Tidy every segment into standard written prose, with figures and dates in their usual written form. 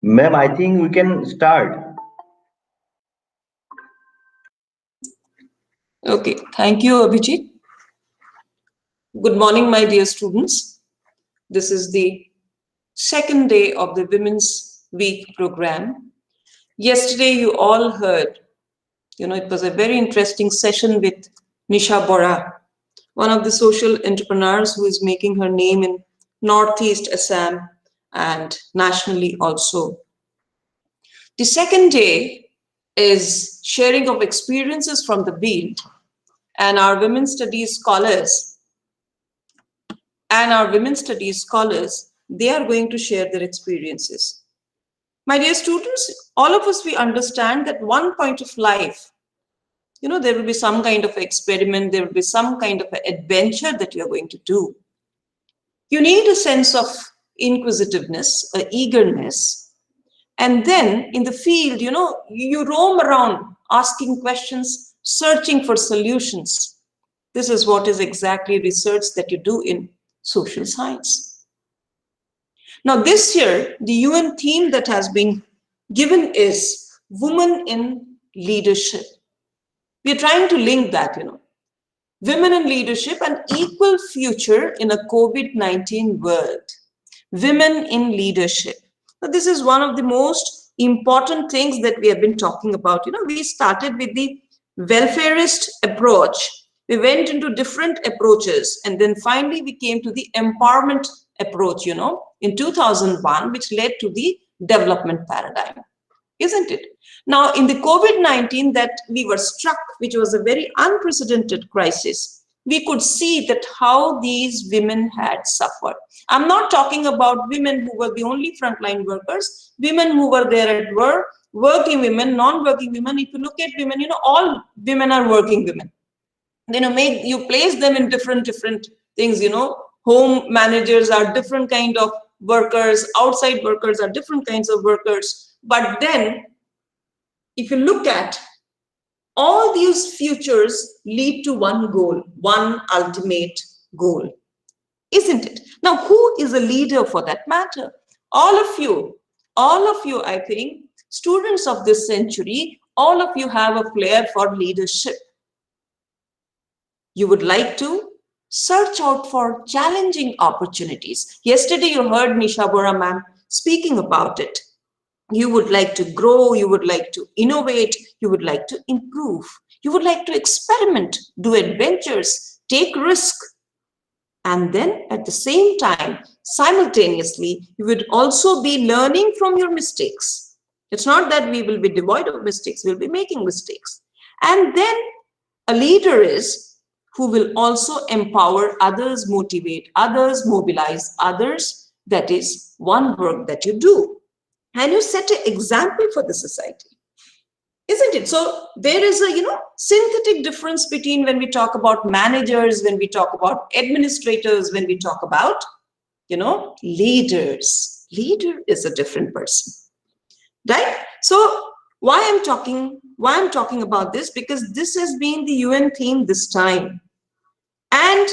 Ma'am, I think we can start. Okay, thank you, Abhijit. Good morning, my dear students. This is the second day of the Women's Week program. Yesterday, you all heard, it was a very interesting session with Nisha Bora, one of the social entrepreneurs who is making her name in Northeast Assam and nationally also. The second day is sharing of experiences from the field, and our women's studies scholars they are going to share their experiences. My dear students, all of us, we understand that one point of life, there will be some kind of experiment, there will be some kind of adventure that you're going to do. You need a sense of inquisitiveness, eagerness, and then in the field, you roam around asking questions, searching for solutions. This is what is exactly research that you do in social science. Now, this year, the UN theme that has been given is Women in Leadership. We're trying to link that, women in leadership and equal future in a COVID-19 world. Women in leadership. Now, this is one of the most important things that we have been talking about. We started with the welfarist approach. We went into different approaches, and then finally we came to the empowerment approach, in 2001, which led to the development paradigm, isn't it? Now, in the COVID-19 that we were struck, which was a very unprecedented crisis, we could see that how these women had suffered. I'm not talking about women who were the only frontline workers, women who were there at work, working women, non-working women. If you look at women, all women are working women. You place them in different things, home managers are different kind of workers, outside workers are different kinds of workers. But then, if you look at all these futures lead to one goal, one ultimate goal, isn't it? Now, who is a leader for that matter? All of you, I think, students of this century, all of you have a flair for leadership. You would like to search out for challenging opportunities. Yesterday, you heard Nisha Bora ma'am speaking about it. You would like to grow, you would like to innovate, you would like to improve, you would like to experiment, do adventures, take risk. And then at the same time, simultaneously, you would also be learning from your mistakes. It's not that we will be devoid of mistakes, we'll be making mistakes. And then a leader is who will also empower others, motivate others, mobilize others. That is one work that you do. And you set an example for the society, isn't it? So there is a synthetic difference between when we talk about managers, when we talk about administrators, when we talk about leaders. Leader is a different person, right? So why I'm talking about this, because this has been the UN theme this time, and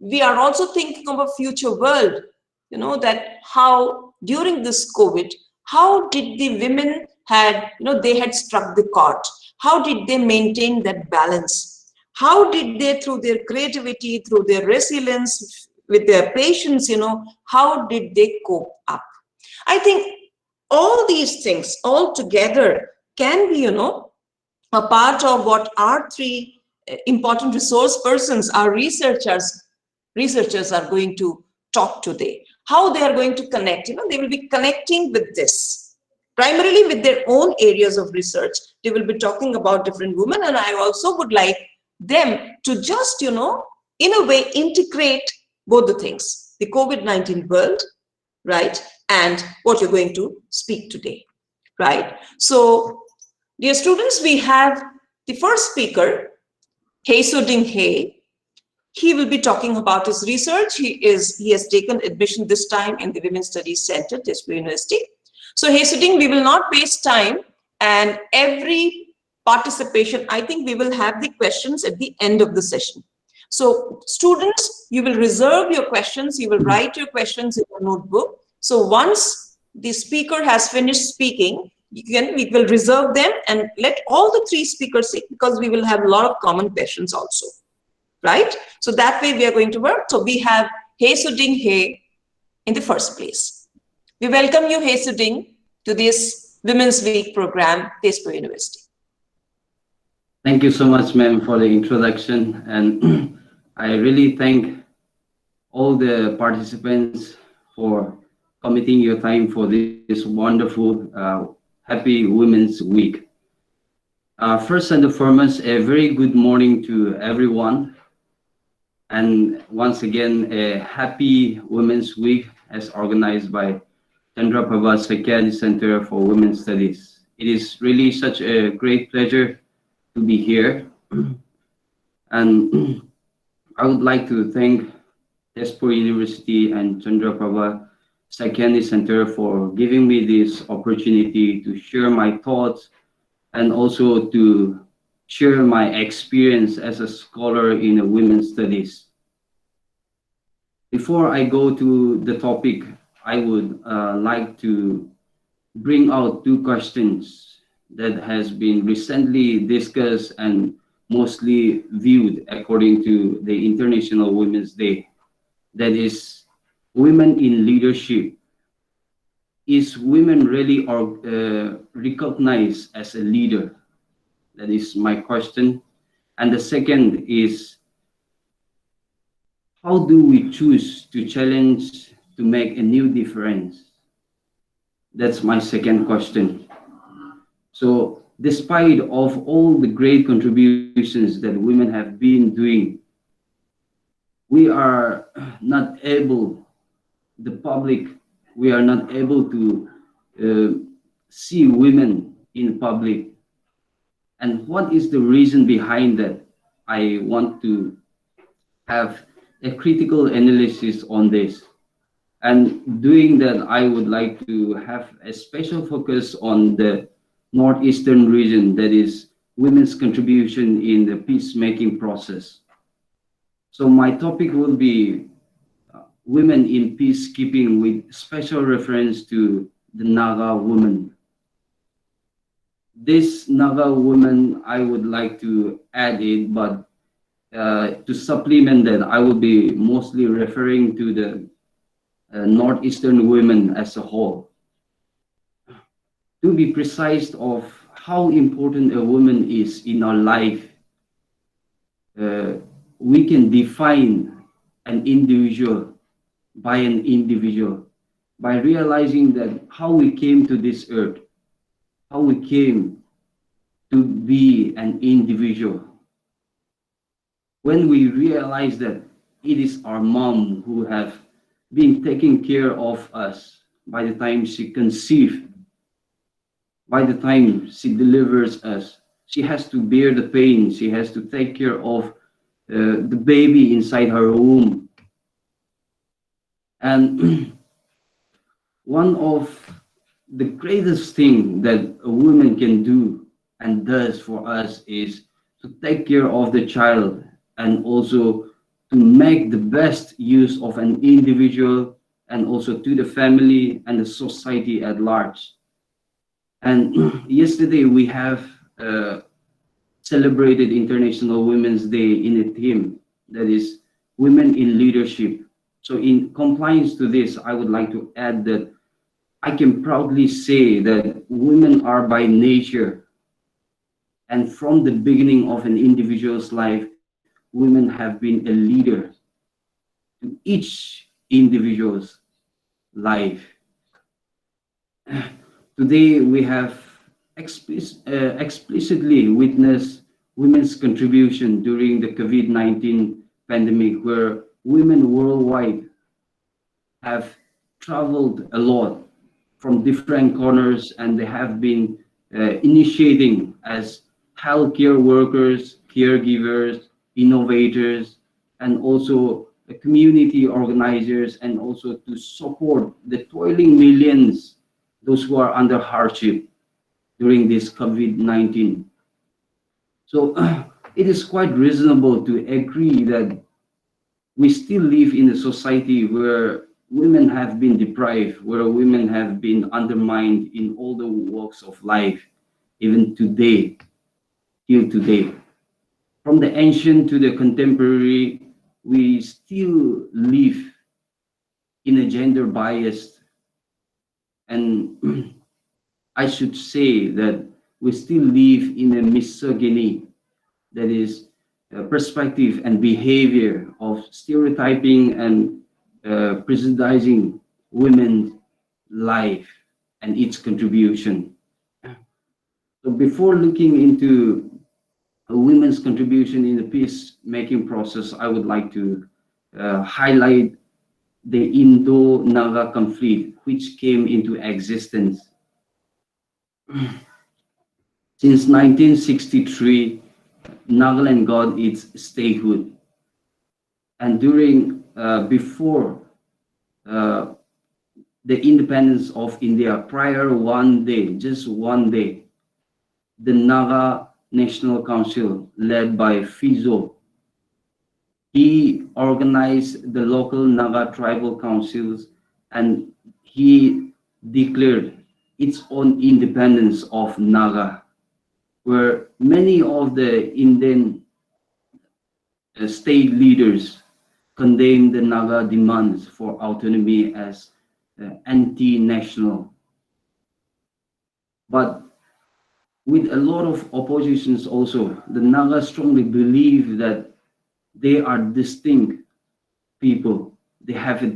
we are also thinking of a future world. That how during this COVID, how did the women they had struck the chord? How did they maintain that balance? How did they, through their creativity, through their resilience, with their patience, how did they cope up? I think all these things all together can be, a part of what our three important resource persons, our researchers are going to talk today. How they are going to connect, they will be connecting with this, primarily with their own areas of research. They will be talking about different women, and I also would like them to just, in a way, integrate both the things, the COVID-19 world, right, and what you're going to speak today, right? So, dear students, we have the first speaker, Hye Soo-ding Hye. He will be talking about his research. He has taken admission this time in the Women's Studies Center, Tezpur University. So, Hye Soo-ding, we will not waste time, and every participation, I think we will have the questions at the end of the session. So, students, you will reserve your questions, you will write your questions in your notebook. So, once the speaker has finished speaking, we will reserve them and let all the three speakers speak, because we will have a lot of common questions also, right? So that way we are going to work. So we have Hye Soo-ding Hye in the first place. We welcome you, Hye Soo-ding, to this Women's Week program, Tezpur University. Thank you so much, ma'am, for the introduction. And I really thank all the participants for committing your time for this wonderful, happy Women's Week. First and foremost, a very good morning to everyone. And once again, a happy Women's Week as organized by Chandraprabha Sakyani Center for Women's Studies. It is really such a great pleasure to be here. And I would like to thank Tezpur University and Chandraprabha Sakyani Center for giving me this opportunity to share my thoughts and also to share my experience as a scholar in women's studies. Before I go to the topic, I would like to bring out two questions that has been recently discussed and mostly viewed according to the International Women's Day. That is, women in leadership. Is women really recognized as a leader? That is my question. And the second is, how do we choose to challenge to make a new difference? That's my second question. So despite of all the great contributions that women have been doing, we are not able, the public, we are not able to see women in public. And what is the reason behind that? I want to have a critical analysis on this. And doing that, I would like to have a special focus on the Northeastern region, that is women's contribution in the peacemaking process. So my topic will be women in peacekeeping with special reference to the Naga woman. This Naga woman, I would like to add it, but to supplement that, I will be mostly referring to the Northeastern women as a whole. To be precise of how important a woman is in our life, we can define an individual by an individual by realizing that how we came to this earth, how we came to be an individual. When we realize that it is our mom who have been taking care of us by the time she conceived, by the time she delivers us, she has to bear the pain, she has to take care of the baby inside her womb. And one of the greatest thing that a woman can do and does for us is to take care of the child and also to make the best use of an individual and also to the family and the society at large. And yesterday we have celebrated International Women's Day in a theme that is women in leadership. So in compliance to this, I would like to add that I can proudly say that women are by nature, and from the beginning of an individual's life, women have been a leader to each individual's life. Today, we have explicitly witnessed women's contribution during the COVID-19 pandemic, where women worldwide have traveled a lot from different corners, and they have been initiating as healthcare workers, caregivers, innovators, and also community organizers, and also to support the toiling millions, those who are under hardship during this COVID-19. So it is quite reasonable to agree that we still live in a society where women have been deprived, where women have been undermined in all the walks of life, even today, till today. From the ancient to the contemporary, we still live in a gender biased, and I should say that we still live in a misogyny, that is perspective and behavior of stereotyping and prejudicing women's life and its contribution. So before looking into women's contribution in the peacemaking process, I would like to highlight the Indo-Naga conflict, which came into existence since 1963. Nagaland got its statehood, and before the independence of India, prior one day, just one day, the Naga National Council, led by Fizo, he organized the local Naga tribal councils, and he declared its own independence of Naga, where many of the Indian state leaders condemned the Naga demands for autonomy as anti-national. But with a lot of oppositions also, the Naga strongly believe that they are distinct people. They have a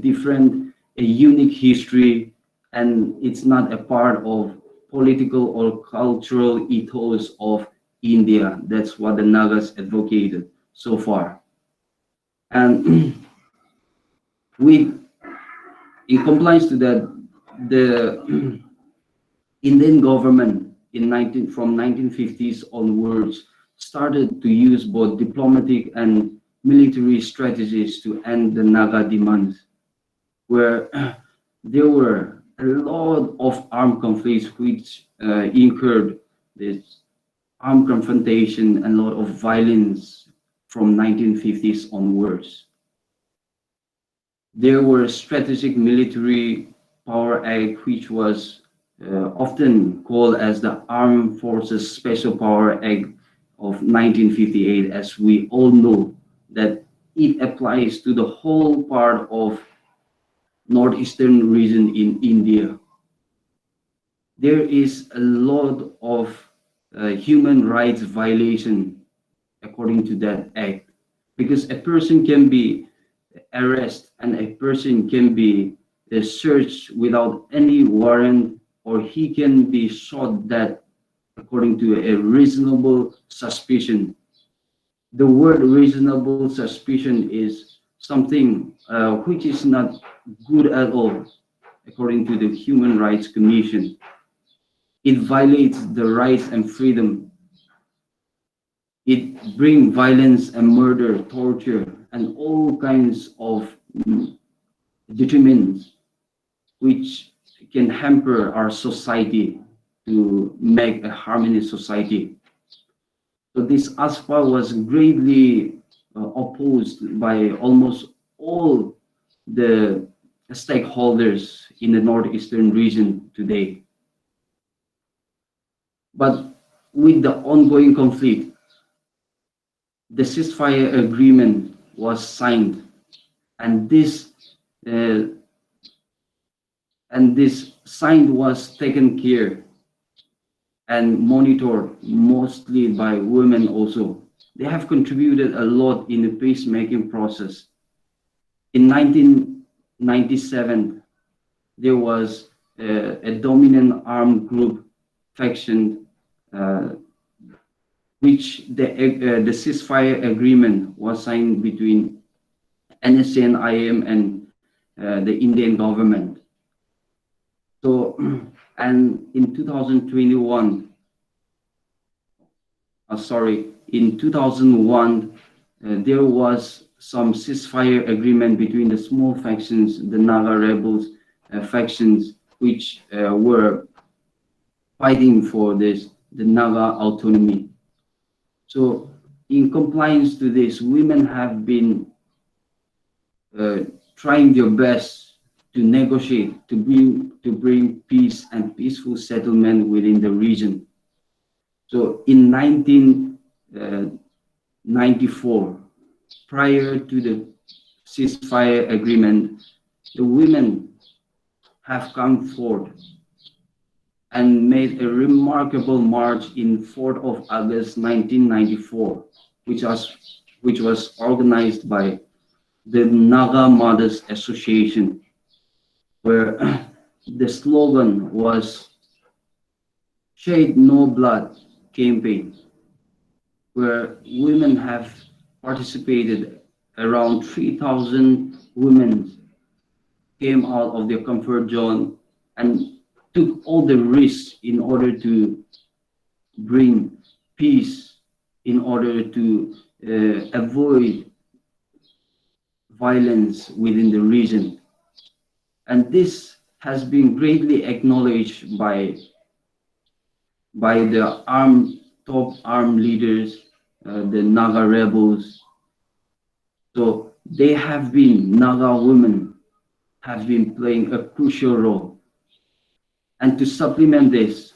unique history, and it's not a part of political or cultural ethos of India. That's what the Nagas advocated so far. And in compliance to that, the Indian government from 1950s onwards started to use both diplomatic and military strategies to end the Naga demands, where there were a lot of armed conflicts which incurred this armed confrontation and a lot of violence from 1950s onwards. There were strategic military power act, which was often called as the Armed Forces Special Power Act of 1958, as we all know that it applies to the whole part of northeastern region in India. There is a lot of human rights violation according to that act, because a person can be arrested and a person can be searched without any warrant, or he can be shot dead according to a reasonable suspicion. The word reasonable suspicion is something which is not good at all according to the Human Rights Commission. It violates the rights and freedom. It brings violence and murder, torture, and all kinds of determinants which can hamper our society to make a harmonious society. So this ASPA was greatly opposed by almost all the stakeholders in the northeastern region today. But with the ongoing conflict, the ceasefire agreement was signed, and this sign was taken care and monitored mostly by women also. They have contributed a lot in the peacemaking process. In 1997, there was a dominant armed group faction which the ceasefire agreement was signed between NSA and IM and the Indian government. So, and in 2001, in 2001, there was some ceasefire agreement between the small factions, the Naga rebels factions, which were fighting for the Naga autonomy. So, in compliance to this, women have been trying their best to negotiate, to bring peace and peaceful settlement within the region. So in 1994, prior to the ceasefire agreement, the women have come forth and made a remarkable march in 4th of August 1994, which was organized by the Naga Mothers Association, where the slogan was Shed No Blood campaign, where women have participated. Around 3,000 women came out of their comfort zone and took all the risks in order to bring peace, in order to avoid violence within the region. And this has been greatly acknowledged by the top armed leaders, the Naga rebels. So Naga women have been playing a crucial role. And to supplement this,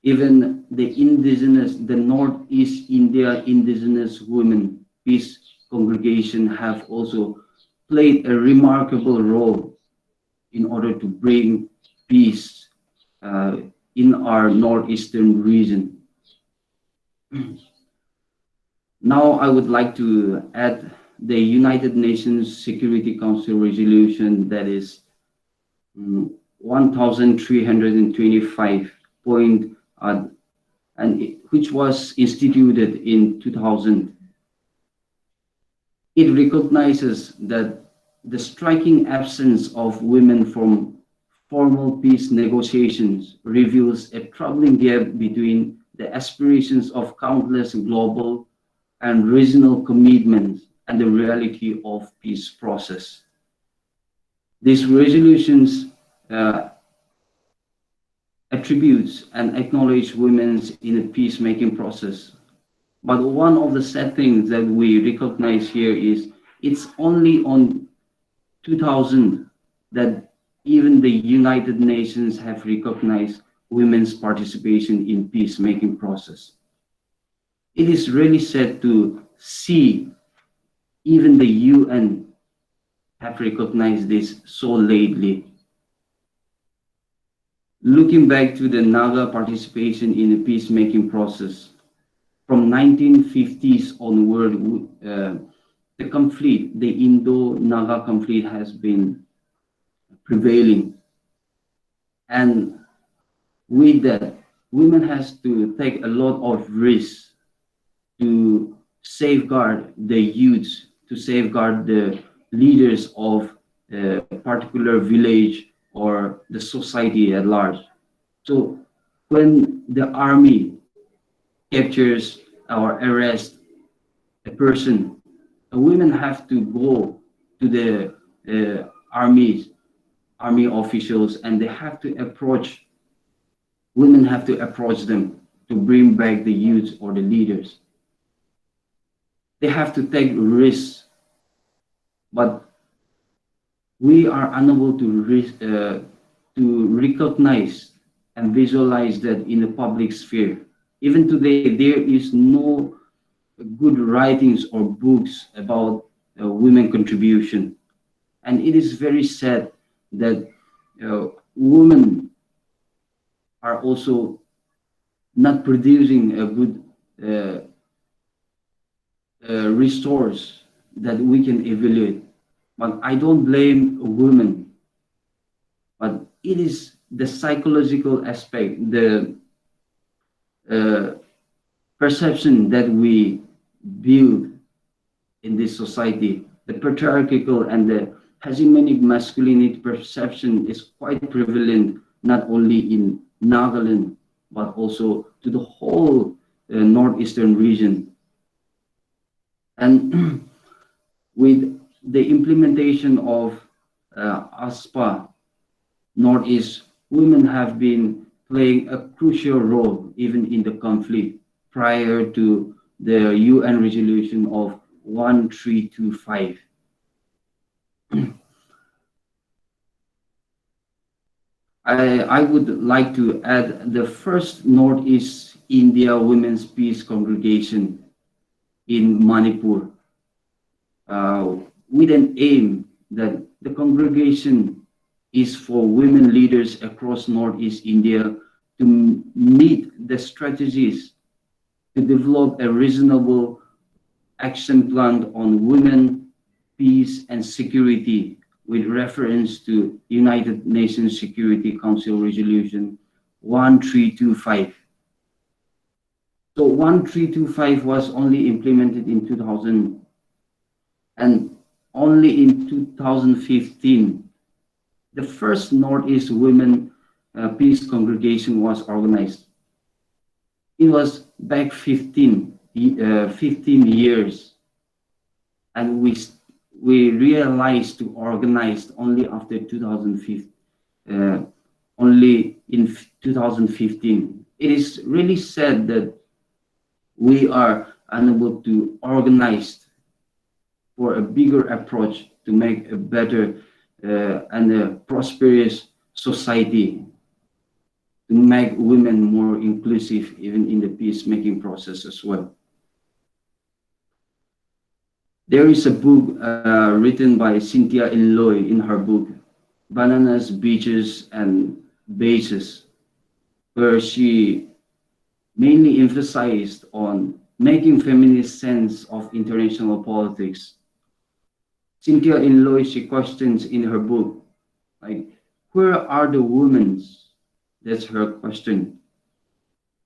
even the Northeast India Indigenous Women Peace Congregation have also played a remarkable role in order to bring peace in our northeastern region. Now I would like to add the United Nations Security Council resolution, that is 1325 which was instituted in 2000. It recognizes that the striking absence of women from formal peace negotiations reveals a troubling gap between the aspirations of countless global and regional commitments and the reality of peace process. These resolutions attributes and acknowledge women in the peacemaking process. But one of the sad things that we recognize here is it's only on 2000 that even the United Nations have recognized women's participation in peacemaking process. It is really sad to see even the UN have recognized this so lately. Looking back to the Naga participation in the peacemaking process, from 1950s onward, the conflict, the Indo-Naga conflict has been prevailing. And with that, women has to take a lot of risks to safeguard the youths, to safeguard the leaders of a particular village or the society at large. So when the army captures or arrests a person, the women have to go to the army officials, and they have to approach, women have to approach them to bring back the youth or the leaders. They have to take risks, but we are unable to recognize and visualize that in the public sphere. Even today, there is no good writings or books about women contribution. And it is very sad that women are also not producing a good resource that we can evaluate. But I don't blame women, but it is the psychological aspect, the perception that we build in this society, the patriarchal and the hegemonic masculinity perception is quite prevalent, not only in Nagaland, but also to the whole northeastern region. And with the implementation of ASPA Northeast, women have been playing a crucial role even in the conflict prior to the UN resolution of 1325. I would like to add the first Northeast India Women's Peace Congregation in Manipur, with an aim that the congregation is for women leaders across Northeast India to meet the strategies to develop a reasonable action plan on women, peace, and security with reference to United Nations Security Council Resolution 1325. So 1325 was only implemented in 2000, and only in 2015, the first Northeast Women Peace Congregation was organized. It was back 15 years, and we realized to organize only after 2015, only in 2015. It is really sad that we are unable to organize for a bigger approach to make a better and a prosperous society, to make women more inclusive even in the peacemaking process as well. There is a book written by Cynthia Inloy in her book, Bananas, Beaches, and Bases, where she mainly emphasized on making feminist sense of international politics. Cynthia Inloy, she questions in her book, like, where are the women? That's her question.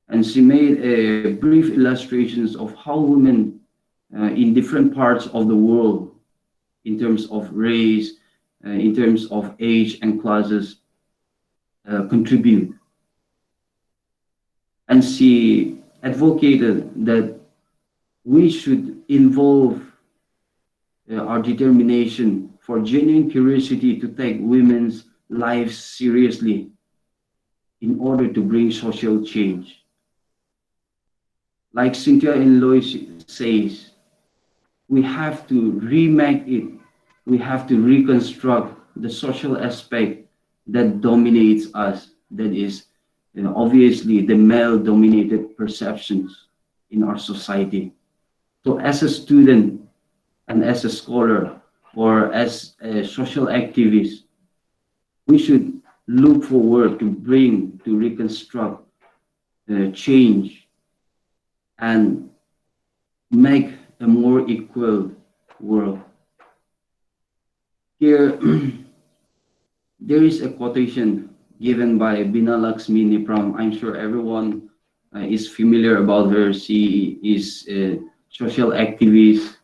And she made a brief illustrations of how women in different parts of the world, in terms of race, in terms of age and classes, contribute. And she advocated that we should involve our determination for genuine curiosity to take women's lives seriously in order to bring social change. Like Cynthia Inloy says, we have to remake it. We have to reconstruct the social aspect that dominates us, that is obviously the male-dominated perceptions in our society. So as a student and as a scholar or as a social activist, we should look forward to reconstruct change and make a more equal world. Here, there is a quotation given by Bina Lakshmi Nipram. I'm sure everyone is familiar about her. She is a social activist,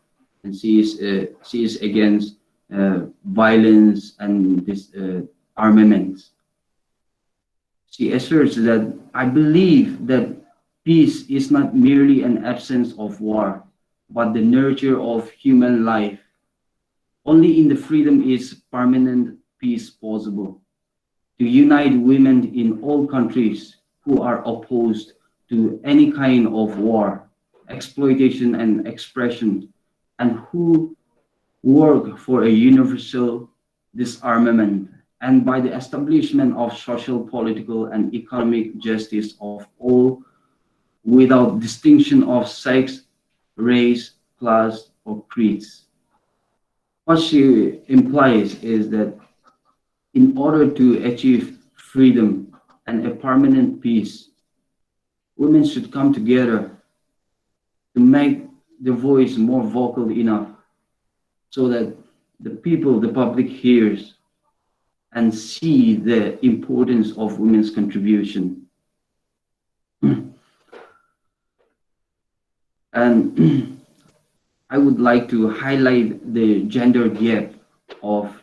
and she is against violence and armaments. She asserts that, I believe that peace is not merely an absence of war, but the nurture of human life. Only in the freedom is permanent peace possible. To unite women in all countries who are opposed to any kind of war, exploitation, and expression, and who work for a universal disarmament, and by the establishment of social, political, and economic justice of all without distinction of sex, race, class, or creeds. What she implies is that in order to achieve freedom and a permanent peace, women should come together to make the voice more vocal enough so that the people, the public hears and see the importance of women's contribution. And I would like to highlight the gender gap of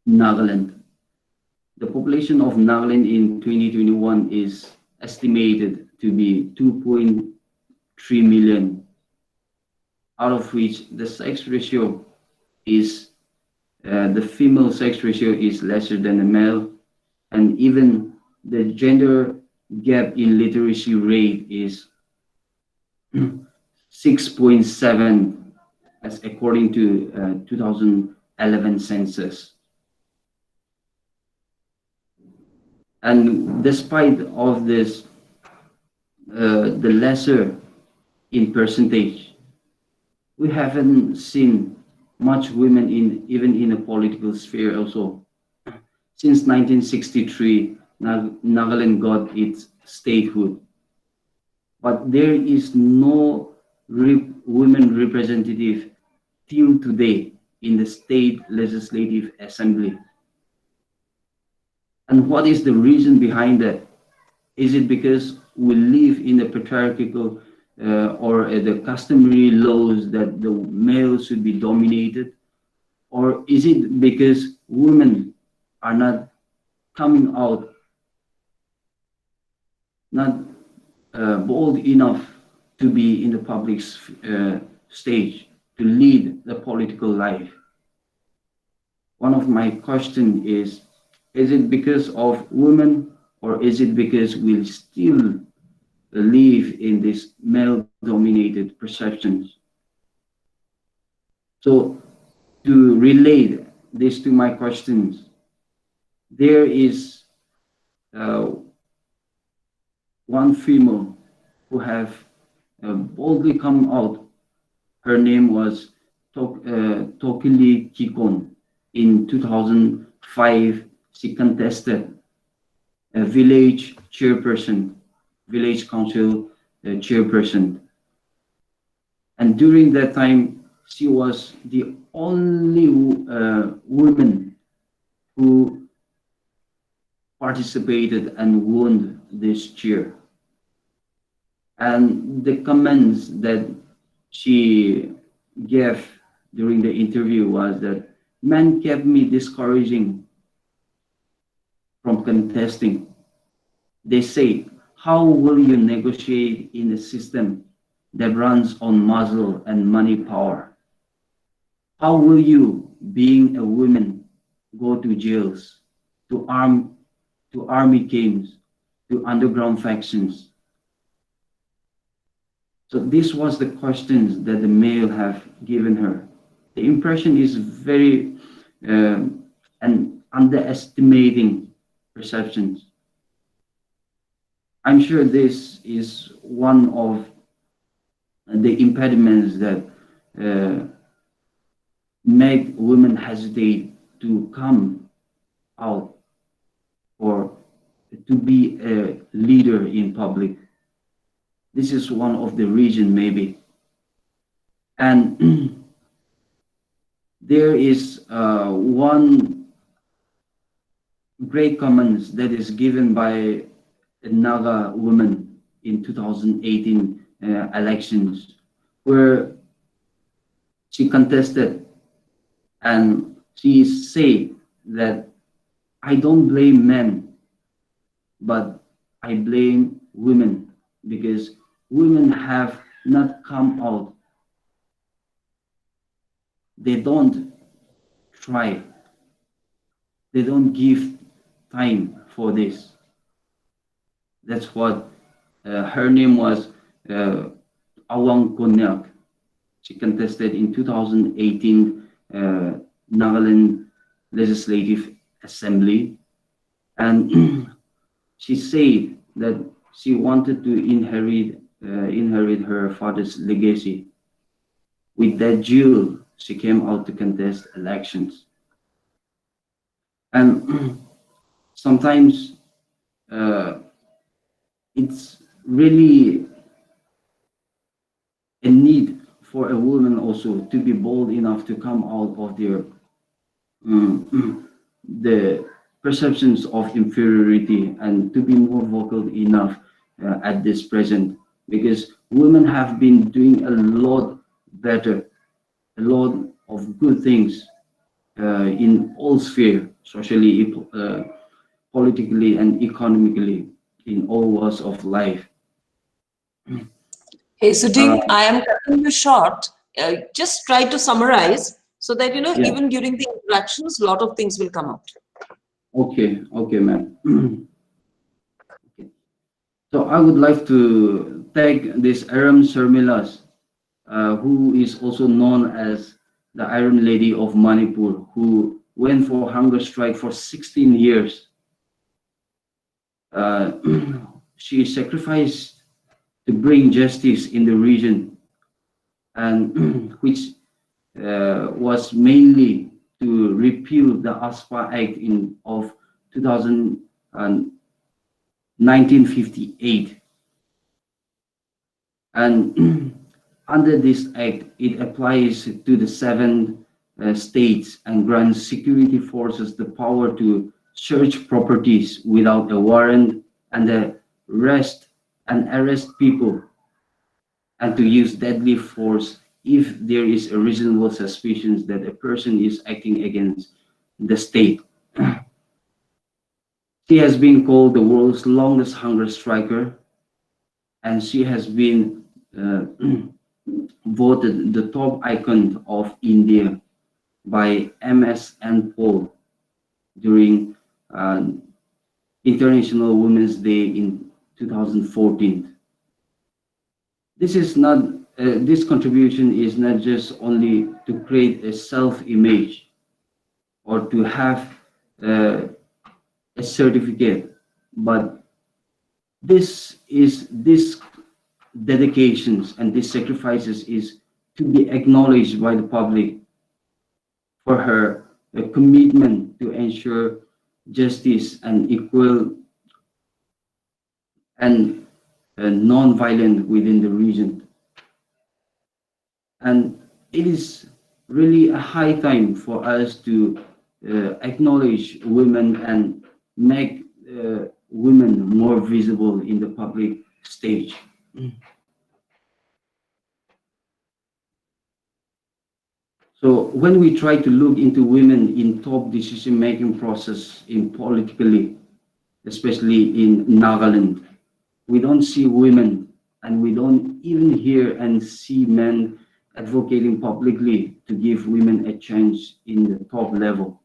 Nagaland. The population of Nagaland in 2021 is estimated to be 2.3 million, out of which the sex ratio is, the female sex ratio is lesser than the male, and even the gender gap in literacy rate is 6.7 as according to 2011 census. And despite of this, the lesser in percentage, we haven't seen much women in even in a political sphere also. Since 1963, Nagaland got its statehood, but there is no women representative till today in the state legislative assembly. And what is the reason behind that? Is it because we live in a patriarchal or the customary laws that the male should be dominated? Or is it because women are not coming out, not bold enough to be in the public stage, to lead the political life? One of my questions is it because of women, or is it because we still live in this male-dominated perceptions? So to relate this to my questions, there is one female who have boldly come out. Her name was Tokili Kikon. In 2005, she contested a village chairperson, village council chairperson. And during that time, she was the only woman who participated and won this chair. And the comments that she gave during the interview was that men kept me discouraging from contesting. They say, how will you negotiate in a system that runs on muscle and money power? How will you, being a woman, go to jails, to army camps, to underground factions? So this was the questions that the male have given her. The impression is very and underestimating perceptions. I'm sure this is one of the impediments that make women hesitate to come out or to be a leader in public. This is one of the reasons, maybe. And there is one great comments that is given by a Naga woman in 2018 elections, where she contested and she said that I don't blame men, but I blame women, because women have not come out. They don't try. They don't give time for this. That's what her name was, Awang Konyak. She contested in 2018 Nagaland Legislative Assembly, and she said that she wanted to inherit her father's legacy. With that jewel, she came out to contest elections. And sometimes it's really a need for a woman also to be bold enough to come out of their the perceptions of inferiority, and to be more vocal enough at this present, because women have been doing a lot better, a lot of good things in all spheres, socially, politically, and economically, in all walks of life. Hey, Sudhir, I am cutting you short. Just try to summarize so that, Yeah. even during the interactions, a lot of things will come out. Okay, ma'am. Okay. So I would like to thank this Aram Sharmilas, who is also known as the Iron Lady of Manipur, who went for hunger strike for 16 years. uh, she sacrificed to bring justice in the region, and which was mainly to repeal the ASPA Act of 1958. And under this act, it applies to the seven states and grants security forces the power to search properties without a warrant and arrest people, and to use deadly force if there is a reasonable suspicion that a person is acting against the state. She has been called the world's longest hunger striker, and she has been voted the top icon of India by MSN poll during International Women's Day in 2014. This is not this contribution is not just only to create a self-image or to have a certificate, but this dedications and these sacrifices is to be acknowledged by the public for her commitment to ensure justice and equal and non-violent within the region. And it is really a high time for us to acknowledge women and make women more visible in the public stage. So when we try to look into women in top decision-making process in politically, especially in Nagaland, we don't see women, and we don't even hear and see men advocating publicly to give women a chance in the top level.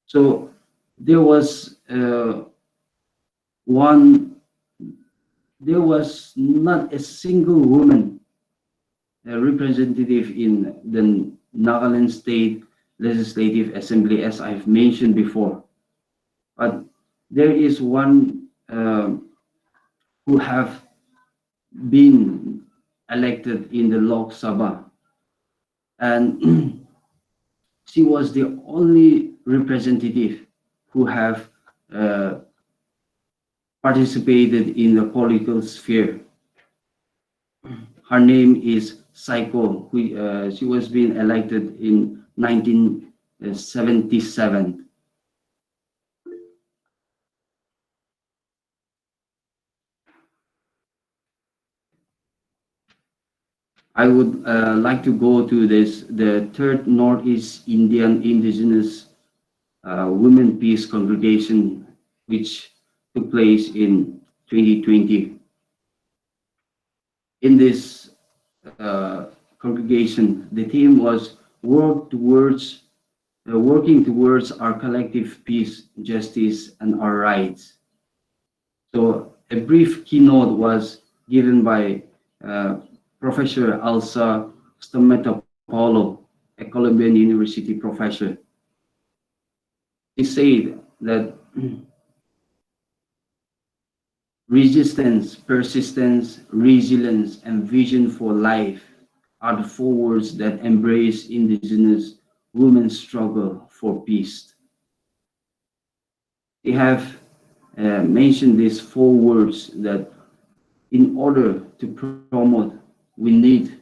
So there was not a single woman representative in the Nagaland State Legislative Assembly, as I've mentioned before. But there is one who have been elected in the Lok Sabha, and she was the only representative who have participated in the political sphere. Her name is Saiko. She was being elected in 1977. I would like to go to the third Northeast Indian Indigenous Women Peace Congregation, which took place in 2020. In this congregation, the theme was working towards our collective peace, justice, and our rights. So a brief keynote was given by Professor Elsa Stamatopoulos, a Columbian University professor. He said that resistance, persistence, resilience, and vision for life are the four words that embrace indigenous women's struggle for peace. They have mentioned these four words that in order to promote, we need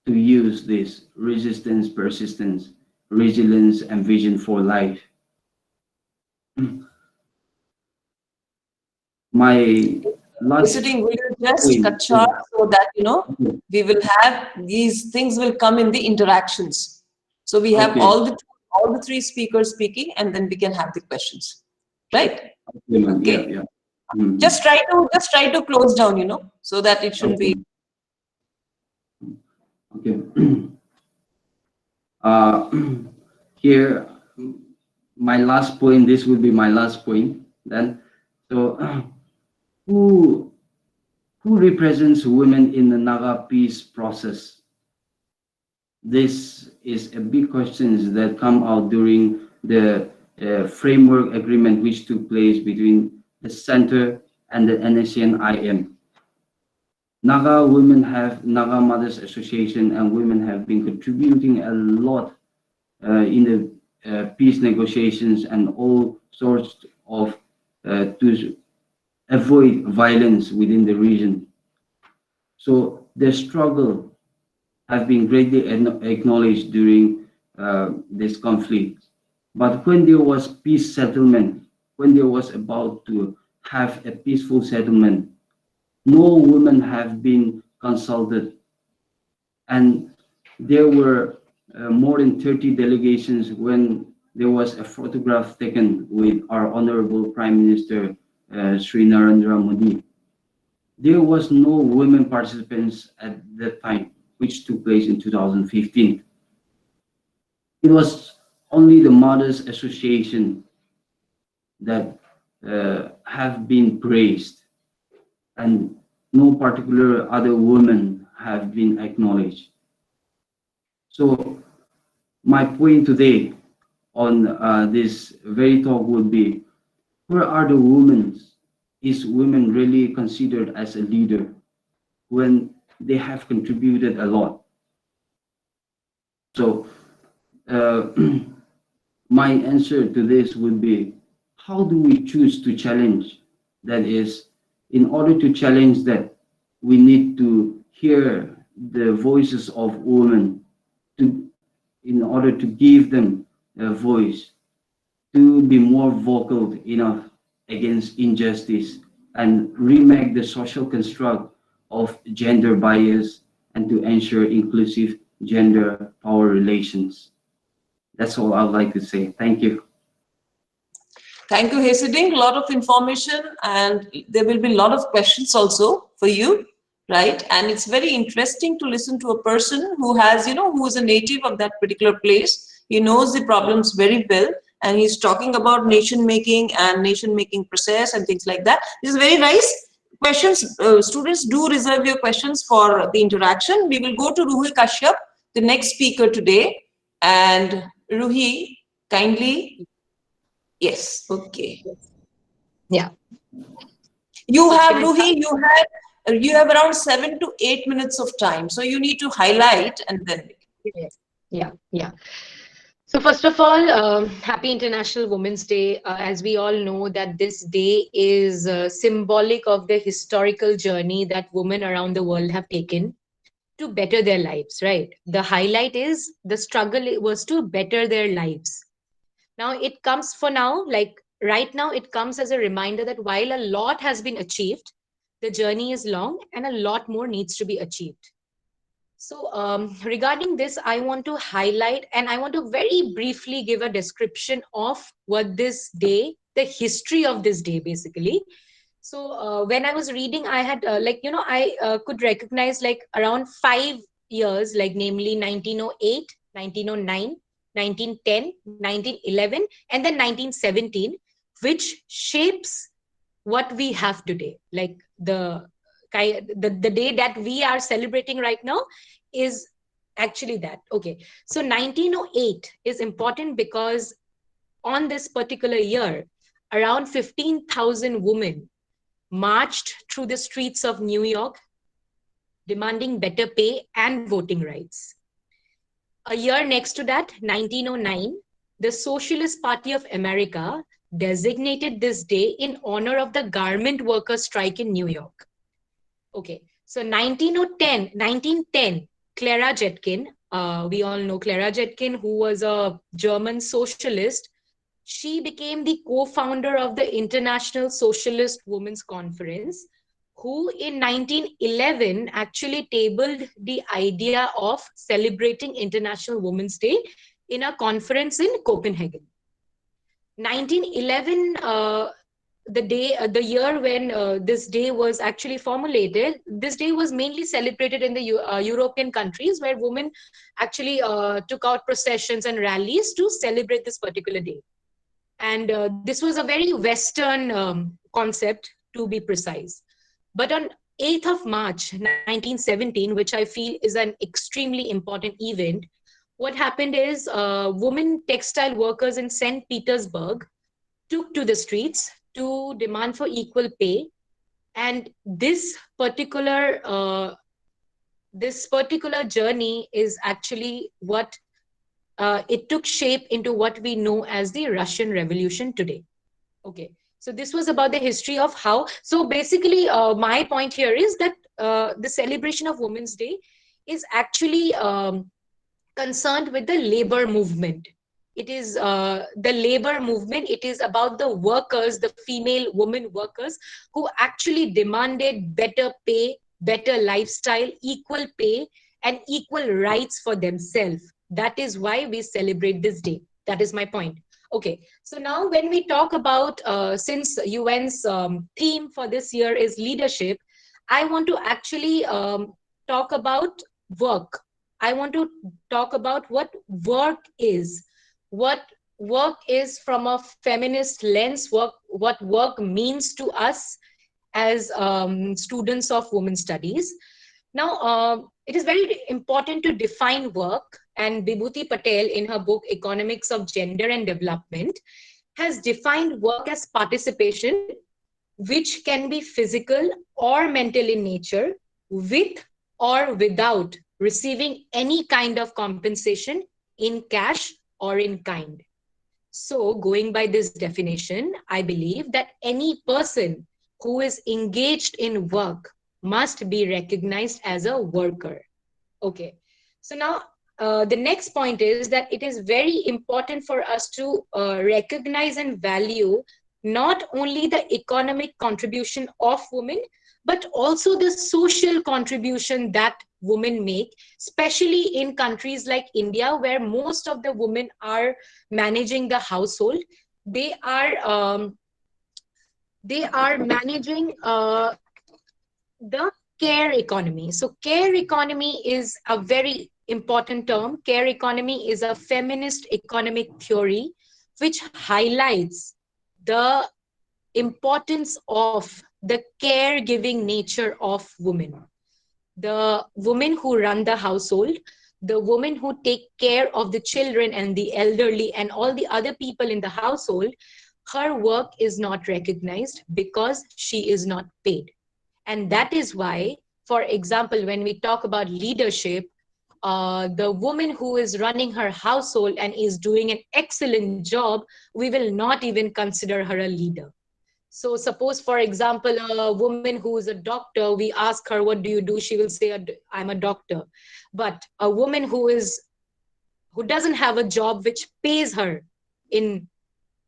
to use this resistance, persistence, resilience, and vision for life. My last Visiting, will you just cut short so that we will have these things will come in the interactions. So we have all the three speakers speaking, and then we can have the questions, right? Okay. Yeah. Just try to close down, so that it should be. Okay. Here, my last point. This will be my last point. Then, so who represents women in the Naga peace process? This is a big question that come out during the framework agreement which took place between the Center, and the NSCN-IM. Naga Mothers Association and women have been contributing a lot in the peace negotiations and all sorts of to avoid violence within the region. So their struggle have been greatly acknowledged during this conflict. But when there was peace settlement, when there was about to have a peaceful settlement, no women have been consulted. And there were more than 30 delegations when there was a photograph taken with our Honorable Prime Minister, Sri Narendra Modi. There was no women participants at that time, which took place in 2015. It was only the Mothers Association that have been praised, and no particular other women have been acknowledged. So my point today on this very talk would be, where are the women? Is women really considered as a leader when they have contributed a lot? So my answer to this would be, how do we choose to challenge? That is, in order to challenge that, we need to hear the voices of women in order to give them a voice, to be more vocal enough against injustice and remake the social construct of gender bias and to ensure inclusive gender power relations. That's all I'd like to say. Thank you. Thank you, Hessiding. A lot of information, and there will be a lot of questions also for you, right? And it's very interesting to listen to a person who has, who is a native of that particular place. He knows the problems very well, and he's talking about nation making and nation making process and things like that. This is very nice. Questions, students, do reserve your questions for the interaction. We will go to Ruhi Kashyap, the next speaker today. And Ruhi, kindly. Yes, okay. Yeah. You have, Ruhi, you have around 7 to 8 minutes of time. So you need to highlight and then. Yeah. So first of all, happy International Women's Day. As we all know that this day is symbolic of the historical journey that women around the world have taken to better their lives, right? The highlight is the struggle was to better their lives. Now it comes right now, it comes as a reminder that while a lot has been achieved, the journey is long and a lot more needs to be achieved. So regarding this, I want to highlight and I want to very briefly give a description of what this day, the history of this day basically. So when I was reading, I had I could recognize around 5 years, namely 1908, 1909, 1910, 1911, and then 1917, which shapes what we have today. The day that we are celebrating right now is actually that. Okay, so 1908 is important because on this particular year, around 15,000 women marched through the streets of New York, demanding better pay and voting rights. A year next to that, 1909, the Socialist Party of America designated this day in honor of the garment workers' strike in New York. Okay, so 1910, Clara Zetkin, we all know Clara Zetkin, who was a German socialist. She became the co-founder of the International Socialist Women's Conference, who in 1911 actually tabled the idea of celebrating International Women's Day in a conference in Copenhagen. 1911, the year when this day was actually formulated, this day was mainly celebrated in the European countries, where women actually took out processions and rallies to celebrate this particular day. And this was a very Western concept, to be precise. But on 8th of March, 1917, which I feel is an extremely important event, what happened is women textile workers in St. Petersburg took to the streets to demand for equal pay. And this particular journey is actually what it took shape into what we know as the Russian Revolution today. Okay, so this was about the history of how. So basically, my point here is that the celebration of Women's Day is actually concerned with the labor movement. It is the labor movement. It is about the workers, the female women workers who actually demanded better pay, better lifestyle, equal pay, and equal rights for themselves. That is why we celebrate this day. That is my point. Okay, so now when we talk about, since UN's theme for this year is leadership, I want to actually talk about work. I want to talk about what work is. What work is from a feminist lens, what work means to us as students of women studies. Now, it is very important to define work, and Bibhuti Patel, in her book Economics of Gender and Development, has defined work as participation, which can be physical or mental in nature, with or without receiving any kind of compensation in cash or in kind. So, going by this definition, I believe that any person who is engaged in work must be recognized as a worker. Okay. So now the next point is that it is very important for us to recognize and value not only the economic contribution of women, but also the social contribution that women make, especially in countries like India, where most of the women are managing the household. They are managing the care economy. So care economy is a very important term. Care economy is a feminist economic theory which highlights the importance of the caregiving nature of women. The women who run the household, the women who take care of the children and the elderly and all the other people in the household, her work is not recognized because she is not paid. And that is why, for example, when we talk about leadership, the woman who is running her household and is doing an excellent job, we will not even consider her a leader. So suppose, for example, a woman who is a doctor, we ask her, what do you do? She will say, I'm a doctor. But a woman who doesn't have a job which pays her in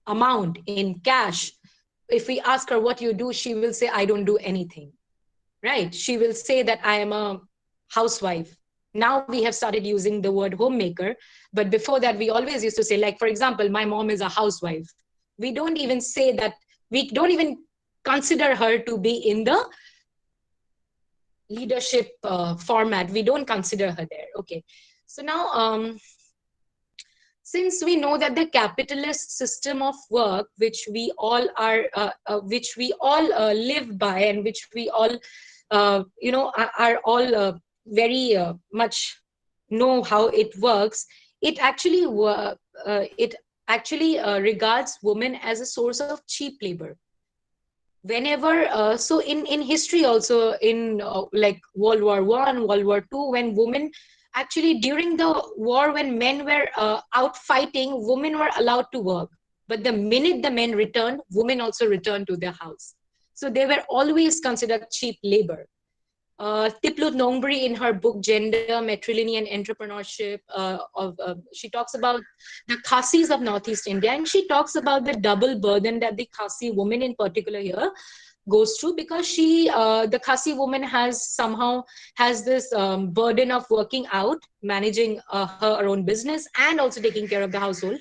amount, in cash, if we ask her what you do, she will say, I don't do anything. Right? She will say that I am a housewife. Now we have started using the word homemaker, but before that we always used to say, like, for example, my mom is a housewife. We don't even say that, we don't even consider her to be in the leadership format. We don't consider her there. Okay. So now, since we know that the capitalist system of work, which we all are, live by, and which we all, are all very much know how it works, it actually regards women as a source of cheap labor. Whenever, so in history also, in like World War I, World War II, when women actually, during the war, when men were out fighting, women were allowed to work. But the minute the men returned, women also returned to their house. So they were always considered cheap labor. Tiplu Nongri, in her book Gender, Matrilineal and Entrepreneurship, she talks about the Khasis of Northeast India, and she talks about the double burden that the Khasi woman in particular here goes through, because the Khasi woman has this burden of working out, managing her own business, and also taking care of the household.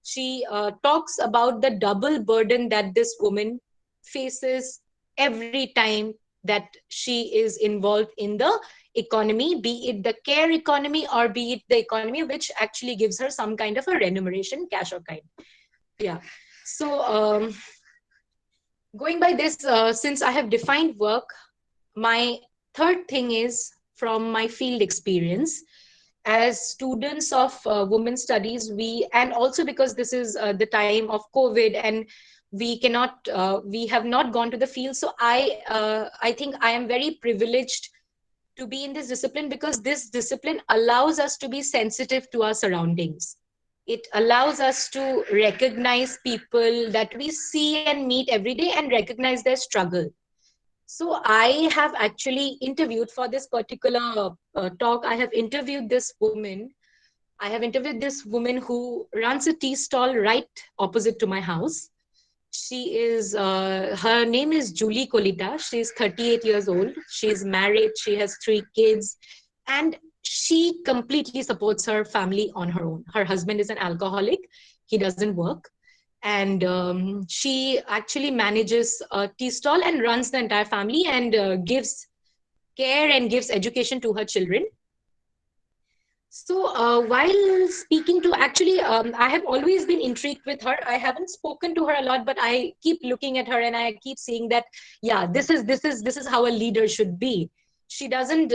She talks about the double burden that this woman faces every time that she is involved in the economy, be it the care economy or be it the economy which actually gives her some kind of a remuneration, cash or kind. Yeah. So going by this, since I have defined work, my third thing is from my field experience. As students of women's studies, and also because this is the time of COVID, and we have not gone to the field. So I think I am very privileged to be in this discipline, because this discipline allows us to be sensitive to our surroundings. It allows us to recognize people that we see and meet every day and recognize their struggle. So I have actually interviewed for this particular talk. I have interviewed this woman. I have interviewed this woman who runs a tea stall right opposite to my house. She is, her name is Julie Kolita. She's 38 years old. She's married. She has 3 kids. And she completely supports her family on her own. Her husband is an alcoholic. He doesn't work. And she actually manages a tea stall and runs the entire family, and gives care and gives education to her children. So while speaking to, actually, I have always been intrigued with her. I haven't spoken to her a lot, but I keep looking at her and I keep seeing that, yeah, this is how a leader should be. She doesn't,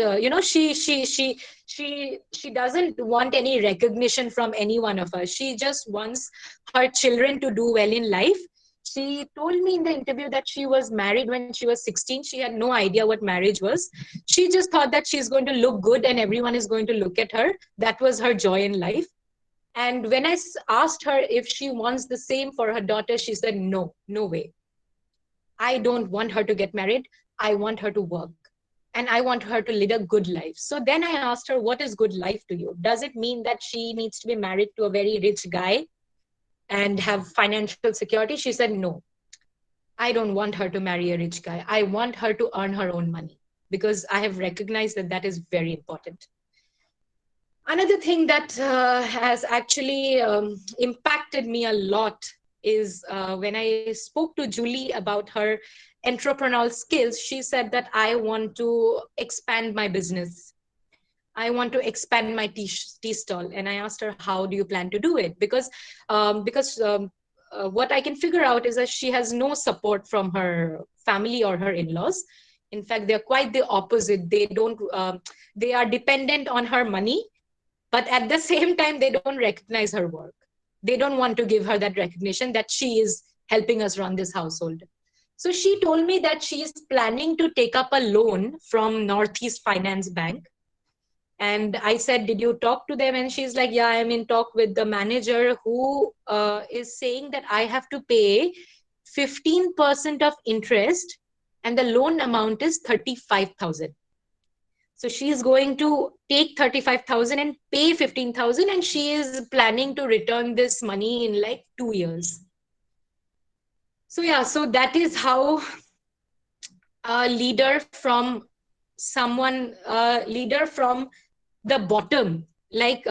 she doesn't want any recognition from any one of us. She just wants her children to do well in life. She told me in the interview that she was married when she was 16. She had no idea what marriage was. She just thought that she's going to look good and everyone is going to look at her. That was her joy in life. And when I asked her if she wants the same for her daughter, she said, no way. I don't want her to get married. I want her to work. And I want her to lead a good life. So then I asked her, what is good life to you? Does it mean that she needs to be married to a very rich guy and have financial security? She said, no, I don't want her to marry a rich guy. I want her to earn her own money, because I have recognized that that is very important. Another thing that has actually impacted me a lot is when I spoke to Julie about her entrepreneurial skills. She said that I want to expand my business. I want to expand my tea stall. And I asked her, how do you plan to do it? Because what I can figure out is that she has no support from her family or her in-laws. In fact, they're quite the opposite. They don't, they are dependent on her money, but at the same time, they don't recognize her work. They don't want to give her that recognition that she is helping us run this household. So she told me that she is planning to take up a loan from Northeast Finance Bank. And I said, did you talk to them? And she's like, yeah, I'm in talk with the manager, who is saying that I have to pay 15% of interest and the loan amount is 35,000. So she's going to take 35,000 and pay 15,000, and she is planning to return this money in like 2 years. So yeah, so that is how a leader from leader from the bottom, like,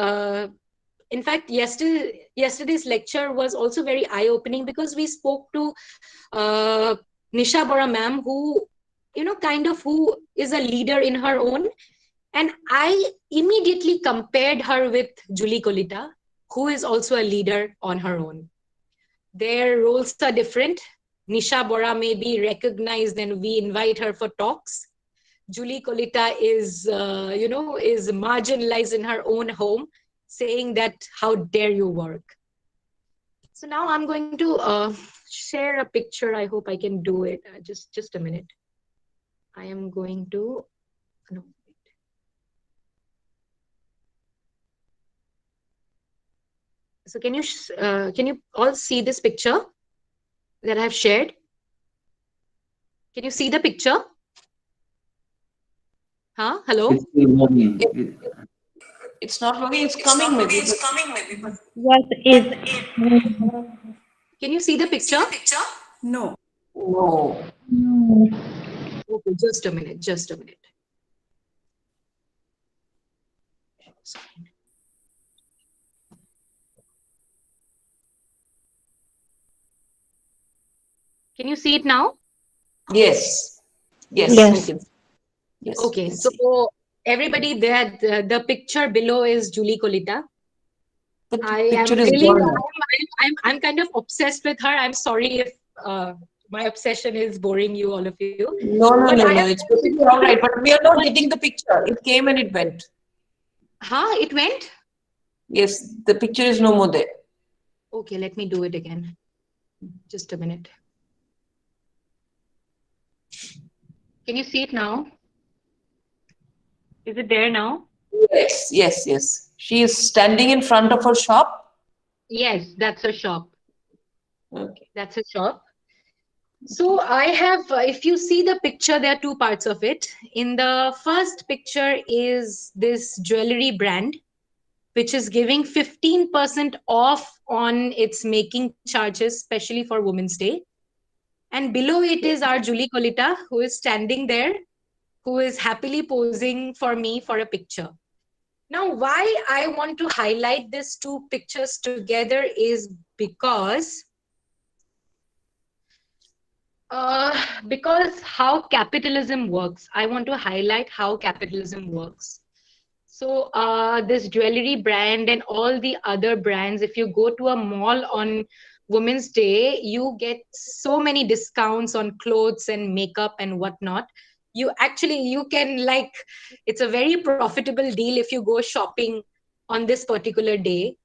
in fact, yesterday's lecture was also very eye-opening, because we spoke to Nisha Bora ma'am, who, who is a leader in her own. And I immediately compared her with Julie Kolita, who is also a leader on her own. Their roles are different. Nisha Bora may be recognized and we invite her for talks. Julie Kolita is, is marginalized in her own home, saying that, how dare you work? So now I'm going to share a picture. I hope I can do it. Just a minute. I am going to, no. So can you all see this picture that I have shared? Can you see the picture? Huh? Hello? It's still moving. It's not moving, it's coming maybe. What is? Can you see the picture? No. Okay, just a minute. Can you see it now? Yes. Yes. Yes. Okay, so everybody, the picture below is Julie Kolita. The I am picture is really, gone. I'm kind of obsessed with her. I'm sorry if my obsession is boring you, all of you. No, it's perfectly all right, but we are not getting the picture. It came and it went. It went? Yes, the picture is no more there. Okay, let me do it again. Just a minute. Can you see it now? Is it there now? Yes, yes, yes. She is standing in front of her shop. Yes, that's a shop. Okay. That's a shop. So I have, if you see the picture, there are two parts of it. In the first picture is this jewelry brand, which is giving 15% off on its making charges, especially for Women's Day. And below it is our Julie Kolita, who is standing there, who is happily posing for me for a picture. Now, why I want to highlight these two pictures together is because how capitalism works. I want to highlight how capitalism works. So this jewelry brand and all the other brands, if you go to a mall on Women's Day, you get so many discounts on clothes and makeup and whatnot. You can like, it's a very profitable deal if you go shopping on this particular day.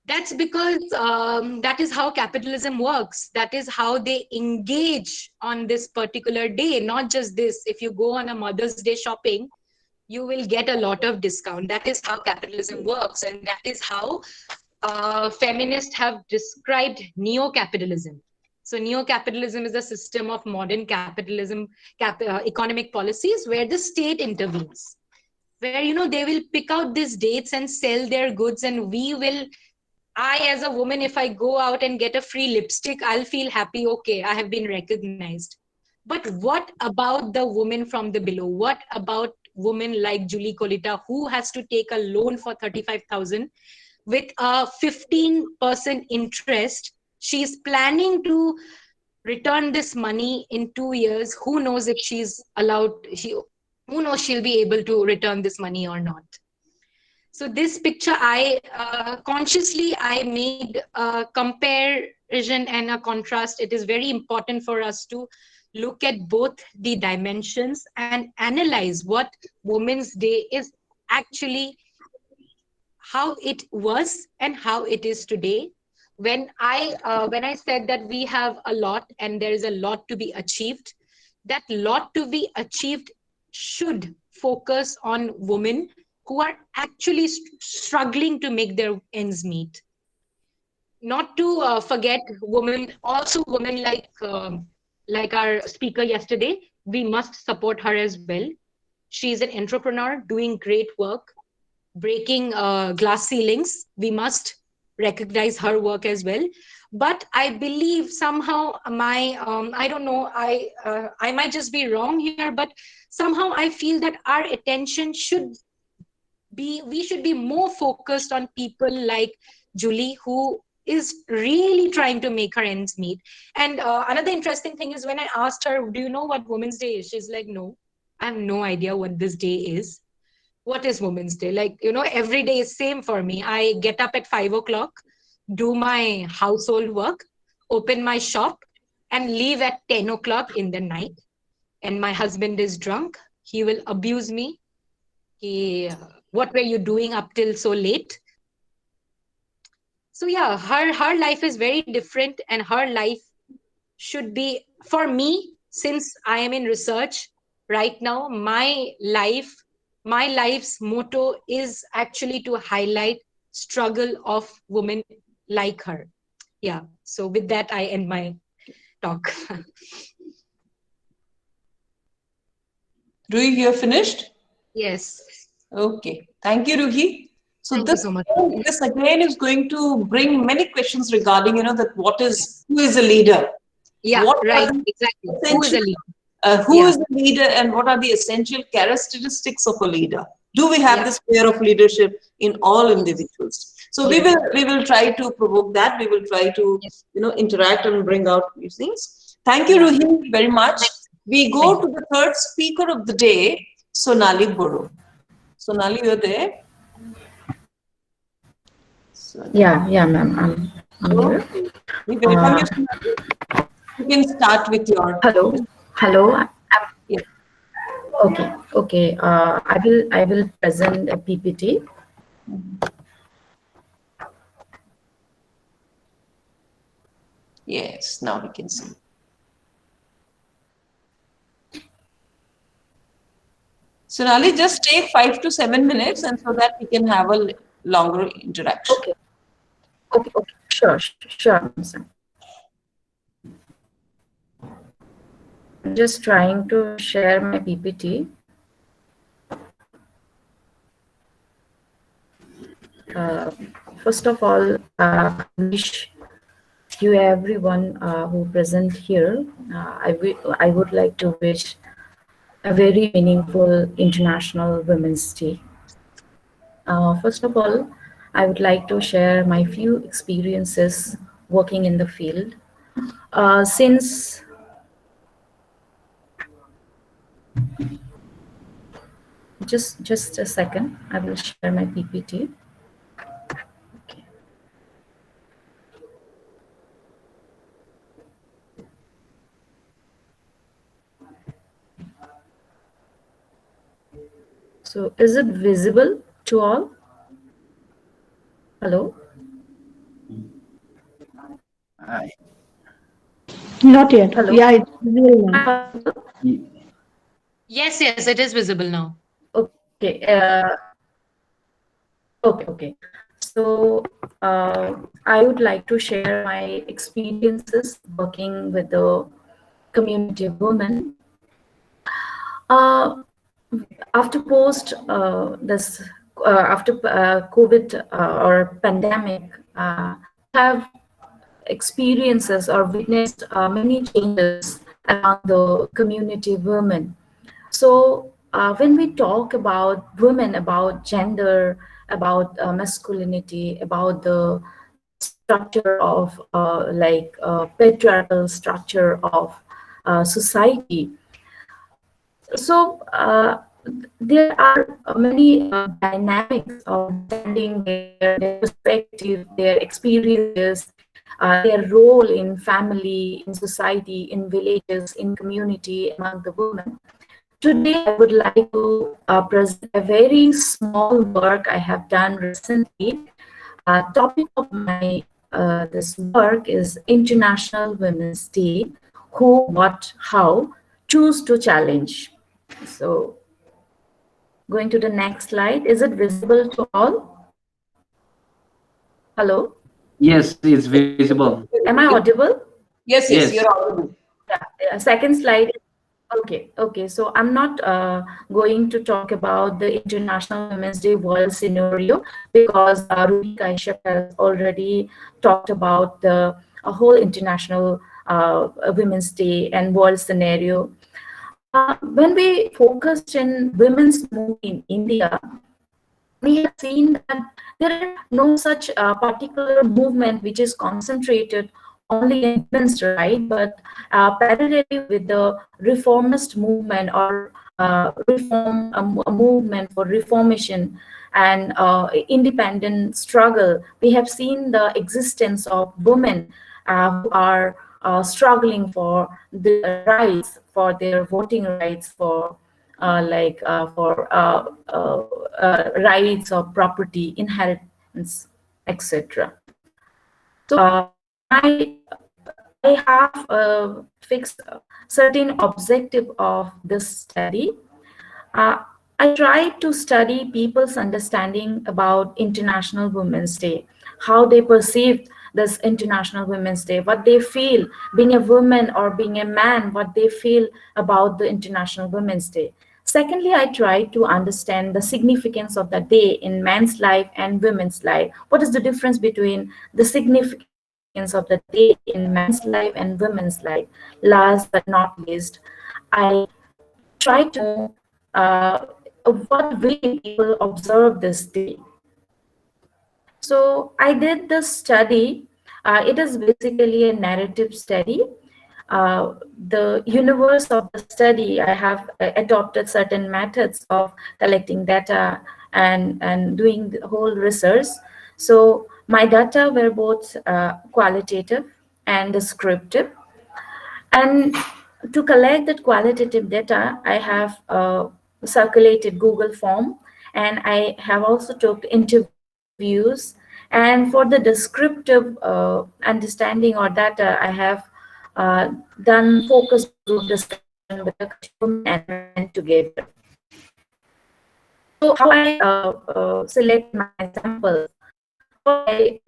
That's because that is how capitalism works. That is how they engage on this particular day. Not just this, if you go on a Mother's Day shopping, you will get a lot of discount. That is how capitalism works. And that is how feminists have described neo-capitalism. So neo-capitalism is a system of modern capitalism, economic policies where the state intervenes. Where, they will pick out these dates and sell their goods, and I, as a woman, if I go out and get a free lipstick, I'll feel happy. Okay, I have been recognized. But what about the woman from the below? What about women like Julie Kolita, who has to take a loan for 35,000 with a 15% interest? She's planning to return this money in 2 years. Who knows if she's allowed? Who knows she'll be able to return this money or not? So this picture, consciously I made a comparison and a contrast. It is very important for us to look at both the dimensions and analyze what Women's Day is actually, how it was and how it is today. When I said that we have a lot and there is a lot to be achieved, that lot to be achieved should focus on women who are actually struggling to make their ends meet. Not to forget women, also women like our speaker yesterday, we must support her as well. She's an entrepreneur doing great work, breaking glass ceilings. We must recognize her work as well. But I believe somehow I don't know, I might just be wrong here, but somehow I feel that our attention we should be more focused on people like Julie, who is really trying to make her ends meet. And another interesting thing is when I asked her, do you know what Women's Day is? She's like, no, I have no idea what this day is. What is Women's Day? Like, every day is same for me. I get up at 5 o'clock, do my household work, open my shop, and leave at 10 o'clock in the night. And my husband is drunk. He will abuse me. What were you doing up till so late? So yeah, her life is very different, and her life should be, for me, since I am in research right now, my life's motto is actually to highlight struggle of women like her. Yeah, so with that, I end my talk. Ruhi, you're finished? Yes. Okay. Thank you, Ruhi. So Thank you so much. This again is going to bring many questions regarding, that who is a leader? Yeah, right, exactly. Who is a leader? Who is the leader, and what are the essential characteristics of a leader? Do we have this fear of leadership in all individuals? So we will try to provoke that. We will try to interact and bring out these things. Thank you, Ruhi, very much. We go to the third speaker of the day, Sonali Boro. Sonali, you're there? Yeah, ma'am. I'm here. We welcome you, Sonali. You can start with your. Hello. Yeah. Okay. I will present a PPT. Yes, now we can see. Sonali, just take 5 to 7 minutes and so that we can have a longer interaction. Okay. Okay. Sure, sir. I'm just trying to share my PPT. First of all, I wish you everyone who present here. I would like to wish a very meaningful International Women's Day. First of all, I would like to share my few experiences working in the field. Since just a second, I will share my PPT. Okay. So is it visible to all? Hello? Hi. Not yet. Hello? Yeah, it's visible now. Yes, it is visible now. Okay. Okay. So I would like to share my experiences working with the community of women. After COVID or pandemic, have experiences or witnessed many changes among the community women. So when we talk about women, about gender, about masculinity, about the structure of patriarchal structure of society, so there are many dynamics of understanding their perspective, their experiences, their role in family, in society, in villages, in community, among the women. Today, I would like to present a very small work I have done recently. Topic of my this work is International Women's Day. Who, what, how? Choose to challenge. So, going to the next slide. Is it visible to all? Hello? Yes, it's visible. Am I audible? Yes, Yes. you're audible. Yeah. Second slide. Okay. So I'm not going to talk about the International Women's Day world scenario because Ruby Kaishap has already talked about a whole International Women's Day and world scenario. When we focused in women's movement in India, we have seen that there is no such particular movement which is concentrated only in women's rights, but parallelly with the reformist movement or a movement for reformation and independent struggle, we have seen the existence of women who are struggling for the rights, for their voting rights, for rights of property, inheritance, etc. So I have fixed certain objective of this study. I tried to study people's understanding about International Women's Day, how they perceive this International Women's Day, what they feel being a woman or being a man, what they feel about the International Women's Day. Secondly, I tried to understand the significance of the day in men's life and women's life. What is the difference between the significance of the day in men's life and women's life? Last but not least, I tried to what way people observe this day. So I did this study. It is basically a narrative study. The universe of the study, I have adopted certain methods of collecting data and doing the whole research. So my data were both qualitative and descriptive. And to collect that qualitative data, I have circulated Google form, and I have also took interviews and And for the descriptive understanding or data, I have done focus group discussion with the women and men together. So how I select my samples? I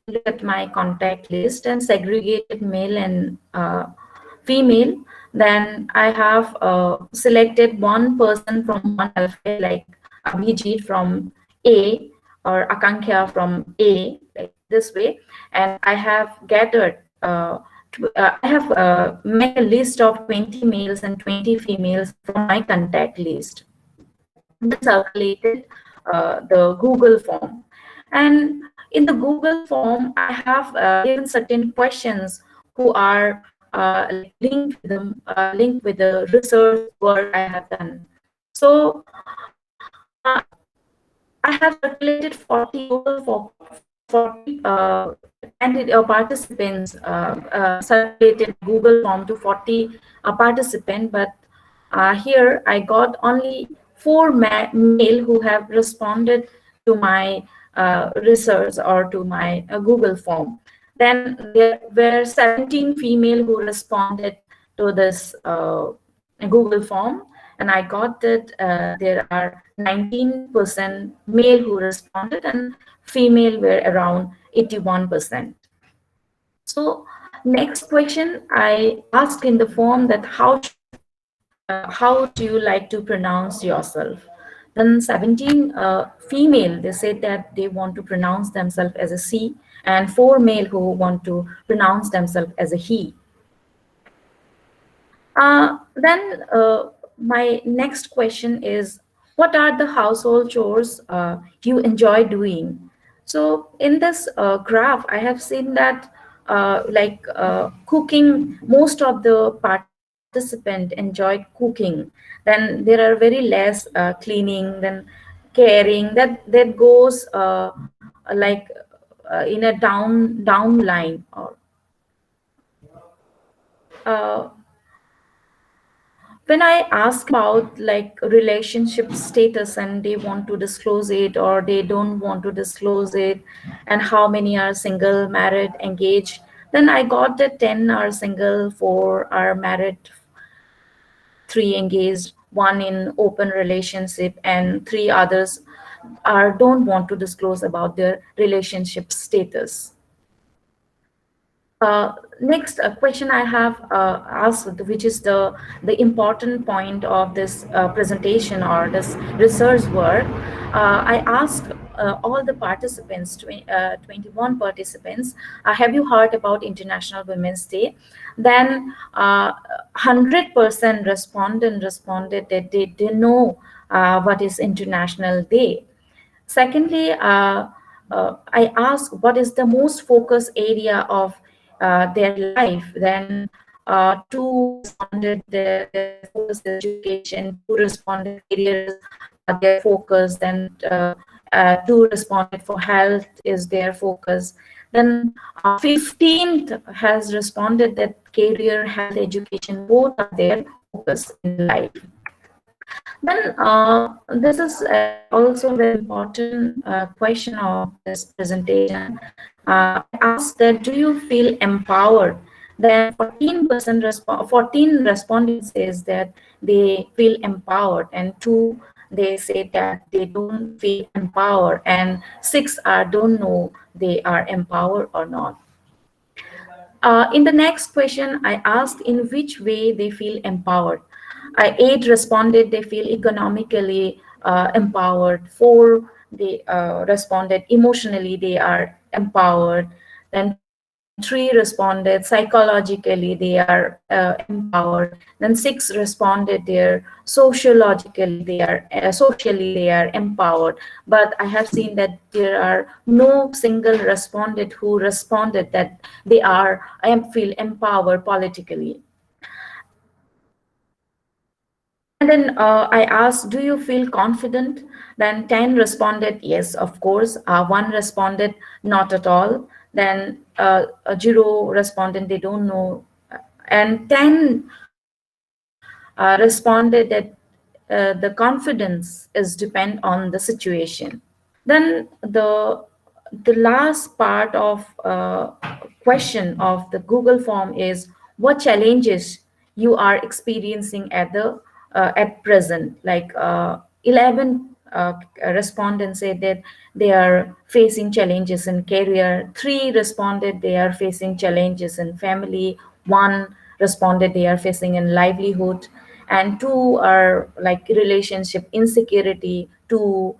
look at my contact list and segregated male and female. Then I have selected one person from one alphabet, like Abhijit from A or Akanksha from A, like this way. And I have gathered, I have made a list of 20 males and 20 females from my contact list. Then circulated the Google form. And in the Google form, I have given certain questions who are linked with the research work I have done. So I have circulated 40 total 40 participants, circulated Google form to 40 participants, but here I got only 4 male who have responded to my research or to my Google form. Then there were 17 female who responded to this Google form, and I got that there are 19% male who responded and female were around 81%. So next question I asked in the form that how do you like to pronounce yourself? Then 17 female, they said that they want to pronounce themselves as a C, and 4 male who want to pronounce themselves as a he. Then my next question is, what are the household chores you enjoy doing? So in this graph, I have seen that cooking, most of the participants enjoy cooking. Then there are very less cleaning, then caring, that goes in a down line. Or when I ask about like relationship status and they want to disclose it or they don't want to disclose it, and how many are single, married, engaged, then I got that 10 are single, 4 are married, 3 engaged, 1 in open relationship, and 3 others don't want to disclose about their relationship status. Next question I have asked, which is the important point of this presentation or this research work. I asked all the participants, 21 participants, have you heard about International Women's Day? Then 100% responded that they didn't know what is International Day. Secondly, I asked what is the most focus area of their life. Then 2 responded their focus is education, 2 responded careers, their focus, then 2 responded for health is their focus. Then 15th has responded that career, health, education, both are their focus in life. Then this is also a very important question of this presentation. I asked that, do you feel empowered? Then 14% 14 respondents says that they feel empowered, and 2 they say that they don't feel empowered, and 6 don't know they are empowered or not. In the next question, I asked in which way they feel empowered. 8 responded they feel economically empowered. 4 they responded emotionally they are empowered. Then 3 responded psychologically they are empowered. Then 6 responded they're sociologically they are socially they are empowered. But I have seen that there are no single respondent who responded that they are feel empowered politically. And then I asked, do you feel confident? Then 10 responded, yes, of course. 1 responded, not at all. Then 0 responded, they don't know. And 10 responded that the confidence is depend on the situation. Then the last part of question of the Google form is what challenges you are experiencing at present. Like 11 respondents said that they are facing challenges in career. 3 responded they are facing challenges in family. 1 responded they are facing in livelihood, and 2 are like relationship insecurity. 2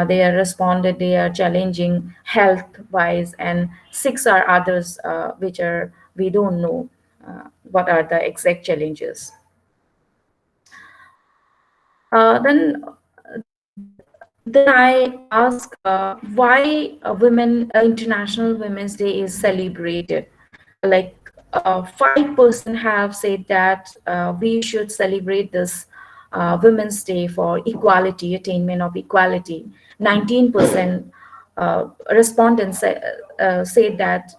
they are responded they are challenging health wise, and 6 are others which are we don't know what are the exact challenges. Then I ask why International Women's Day is celebrated. Like 5% have said that we should celebrate this Women's Day for equality, attainment of equality. 19% respondents said that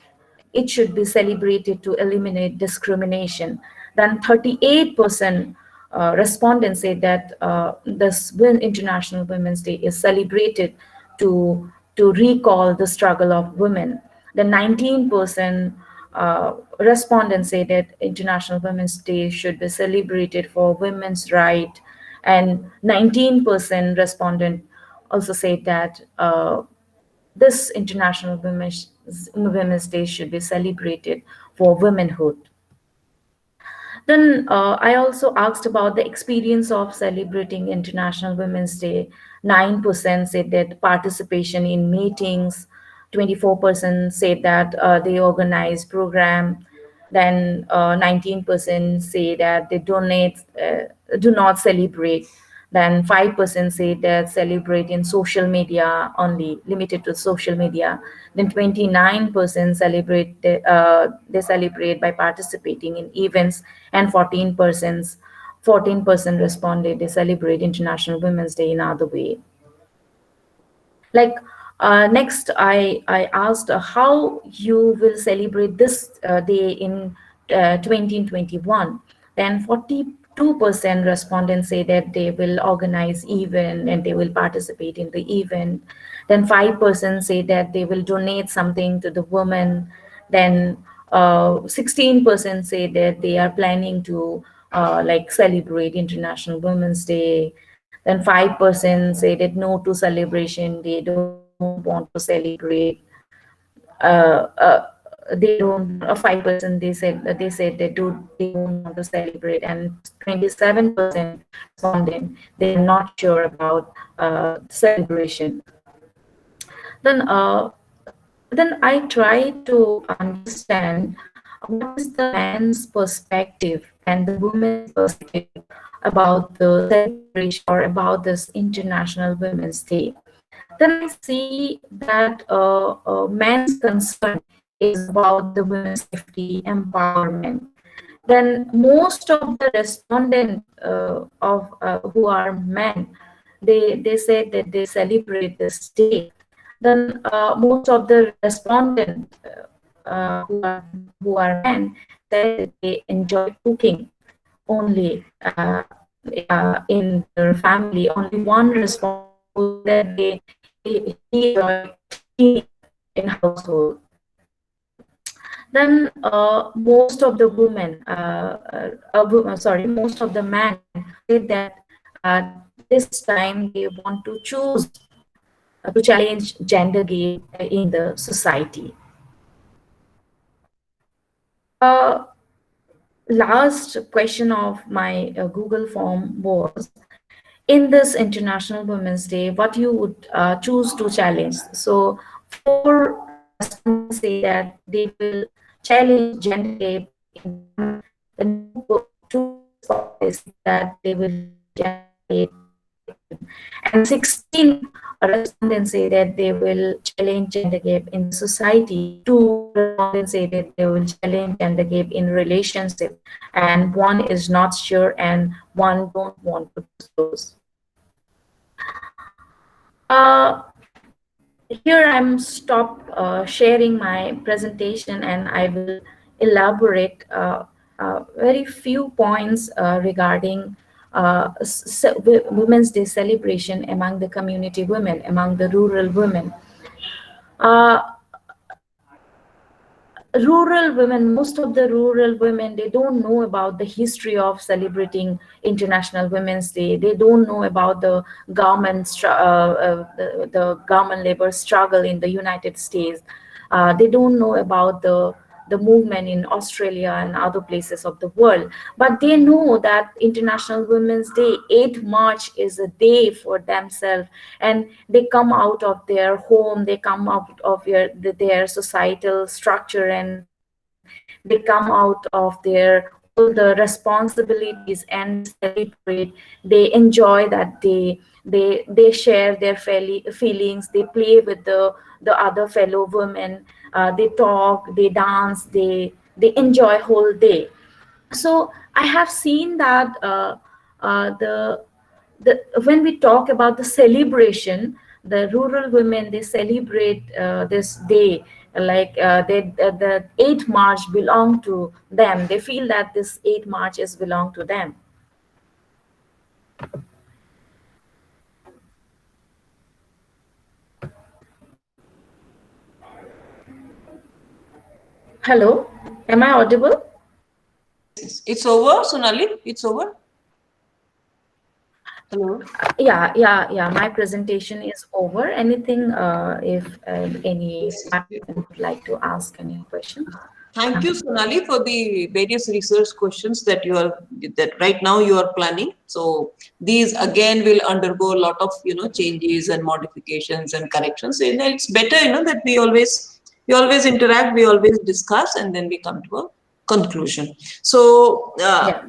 it should be celebrated to eliminate discrimination. Then 38% respondents say that this International Women's Day is celebrated to recall the struggle of women. The 19% respondents say that International Women's Day should be celebrated for women's right, and 19% respondent also said that this International Women's Day should be celebrated for womanhood. Then I also asked about the experience of celebrating International Women's Day. 9% said that participation in meetings, 24% said that they organize program, then 19% say that they do not celebrate. Then 5% say that celebrate in social media only, limited to social media. Then 29% they celebrate by participating in events, and 14% responded they celebrate International Women's Day in other way. Like next, I asked how you will celebrate this day in 2021. Then 42% respondents say that they will organize event and they will participate in the event. Then 5% say that they will donate something to the women. Then 16% say that they are planning to like celebrate International Women's Day. Then 5% say that no to celebration, they don't want to celebrate. They don't. 5% they said they don't want to celebrate, and 27% responded they're not sure about celebration. Then I try to understand what is the man's perspective and the woman's perspective about the celebration or about this International Women's Day. Then I see that man's concern is about the women's safety, empowerment. Then most of the respondents who are men, they said that they celebrate this day. Then most of the respondents who are men said that they enjoy cooking only in their family. Only one responded that he enjoy cleaning in household. Then most of the most of the men said that this time they want to choose to challenge gender gap in the society. Last question of my Google form was, in this International Women's Day, what you would choose to challenge? So 4 respondents say that they will challenge gender gap in the 2 respondents that they will challenge, and 16 respondents say that they will challenge gender gap in society. 2 respondents say that they will challenge gender gap in relationship, and 1 is not sure, and 1 don't want to disclose. Here I'm stop sharing my presentation, and I will elaborate very few points regarding Women's Day celebration among the community women, among the rural women. Rural women, most of the rural women, they don't know about the history of celebrating International Women's Day. They don't know about the the government labor struggle in the United States. They don't know about the movement in Australia and other places of the world. But they know that International Women's Day, 8th March, is a day for themselves, and they come out of their home, they come out of their societal structure, and they come out of their all the responsibilities and celebrate. They enjoy that day. They share their feelings. They play with the other fellow women. They talk, they dance, they enjoy whole day. So I have seen that when we talk about the celebration, the rural women, they celebrate this day like the 8th March belong to them. They feel that this 8th March is belong to them. Hello, am I audible? It's over, Sonali? It's over? Hello? Yeah. My presentation is over. Anything, if any participant would like to ask any questions? Thank you, Sonali, for the various research questions that right now you are planning. So these again will undergo a lot of changes and modifications and corrections. And it's better that we always interact, we always discuss, and then we come to a conclusion. So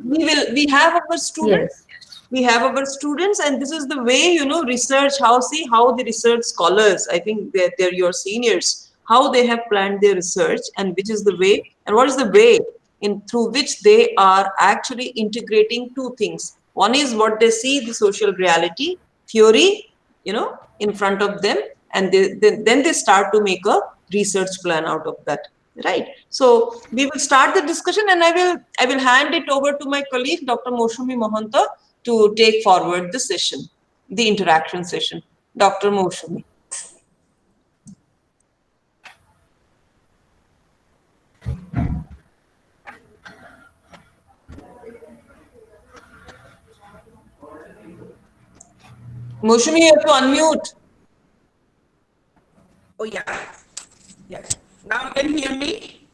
we have our students. Yes. We have our students, and this is the way research. How the research scholars, I think they're your seniors, how they have planned their research, and which is the way, and what is the way through which they are actually integrating two things. One is what they see, the social reality theory, in front of them, and then they start to make a research plan out of that. Right. So we will start the discussion, and I will hand it over to my colleague, Dr. Moushumi Mohanta, to take forward the session, the interaction session. Dr. Moushumi. Moushumi, you have to unmute. Oh, yeah. Yeah. Now can you hear me?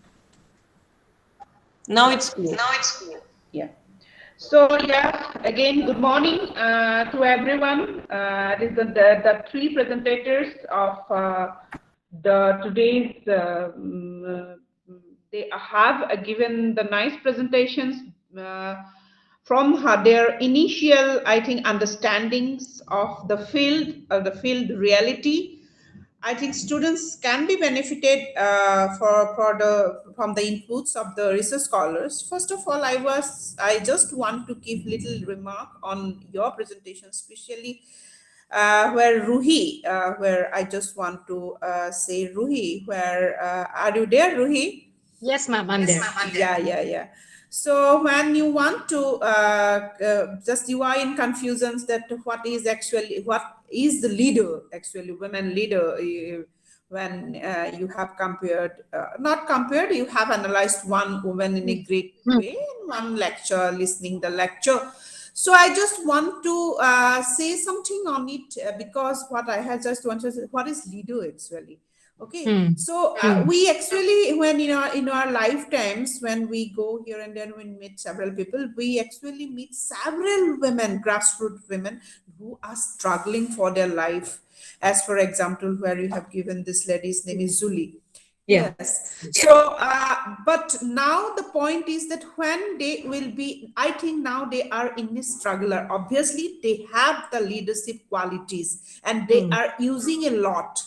Now it's clear. Yeah. So, yeah, again, good morning to everyone. This is the three presentators of today's, they have given the nice presentations from their initial, I think, understandings of the field reality. I think students can be benefited from the inputs of the research scholars. First of all, I just want to give little remark on your presentation, especially where Ruhi, where I just want to say Ruhi, where are you there, Ruhi? Yes, ma'am, I'm there. Yeah. So when you want to just you are in confusions that what is the leader, actually women leader, when you have compared, not compared, you have analyzed one woman in a great way in one lecture, listening the lecture. So I just want to say something on it because what I had just wanted to say, what is leader actually? Okay, so we actually, when in our lifetimes, when we go here and then, we meet several people, we actually meet several women, grassroots women, who are struggling for their life. As for example, where you have given this lady's name is Zuli. Yeah. Yes. So, but now the point is that when they will be, I think now they are in a struggler. Obviously, they have the leadership qualities and they are using a lot.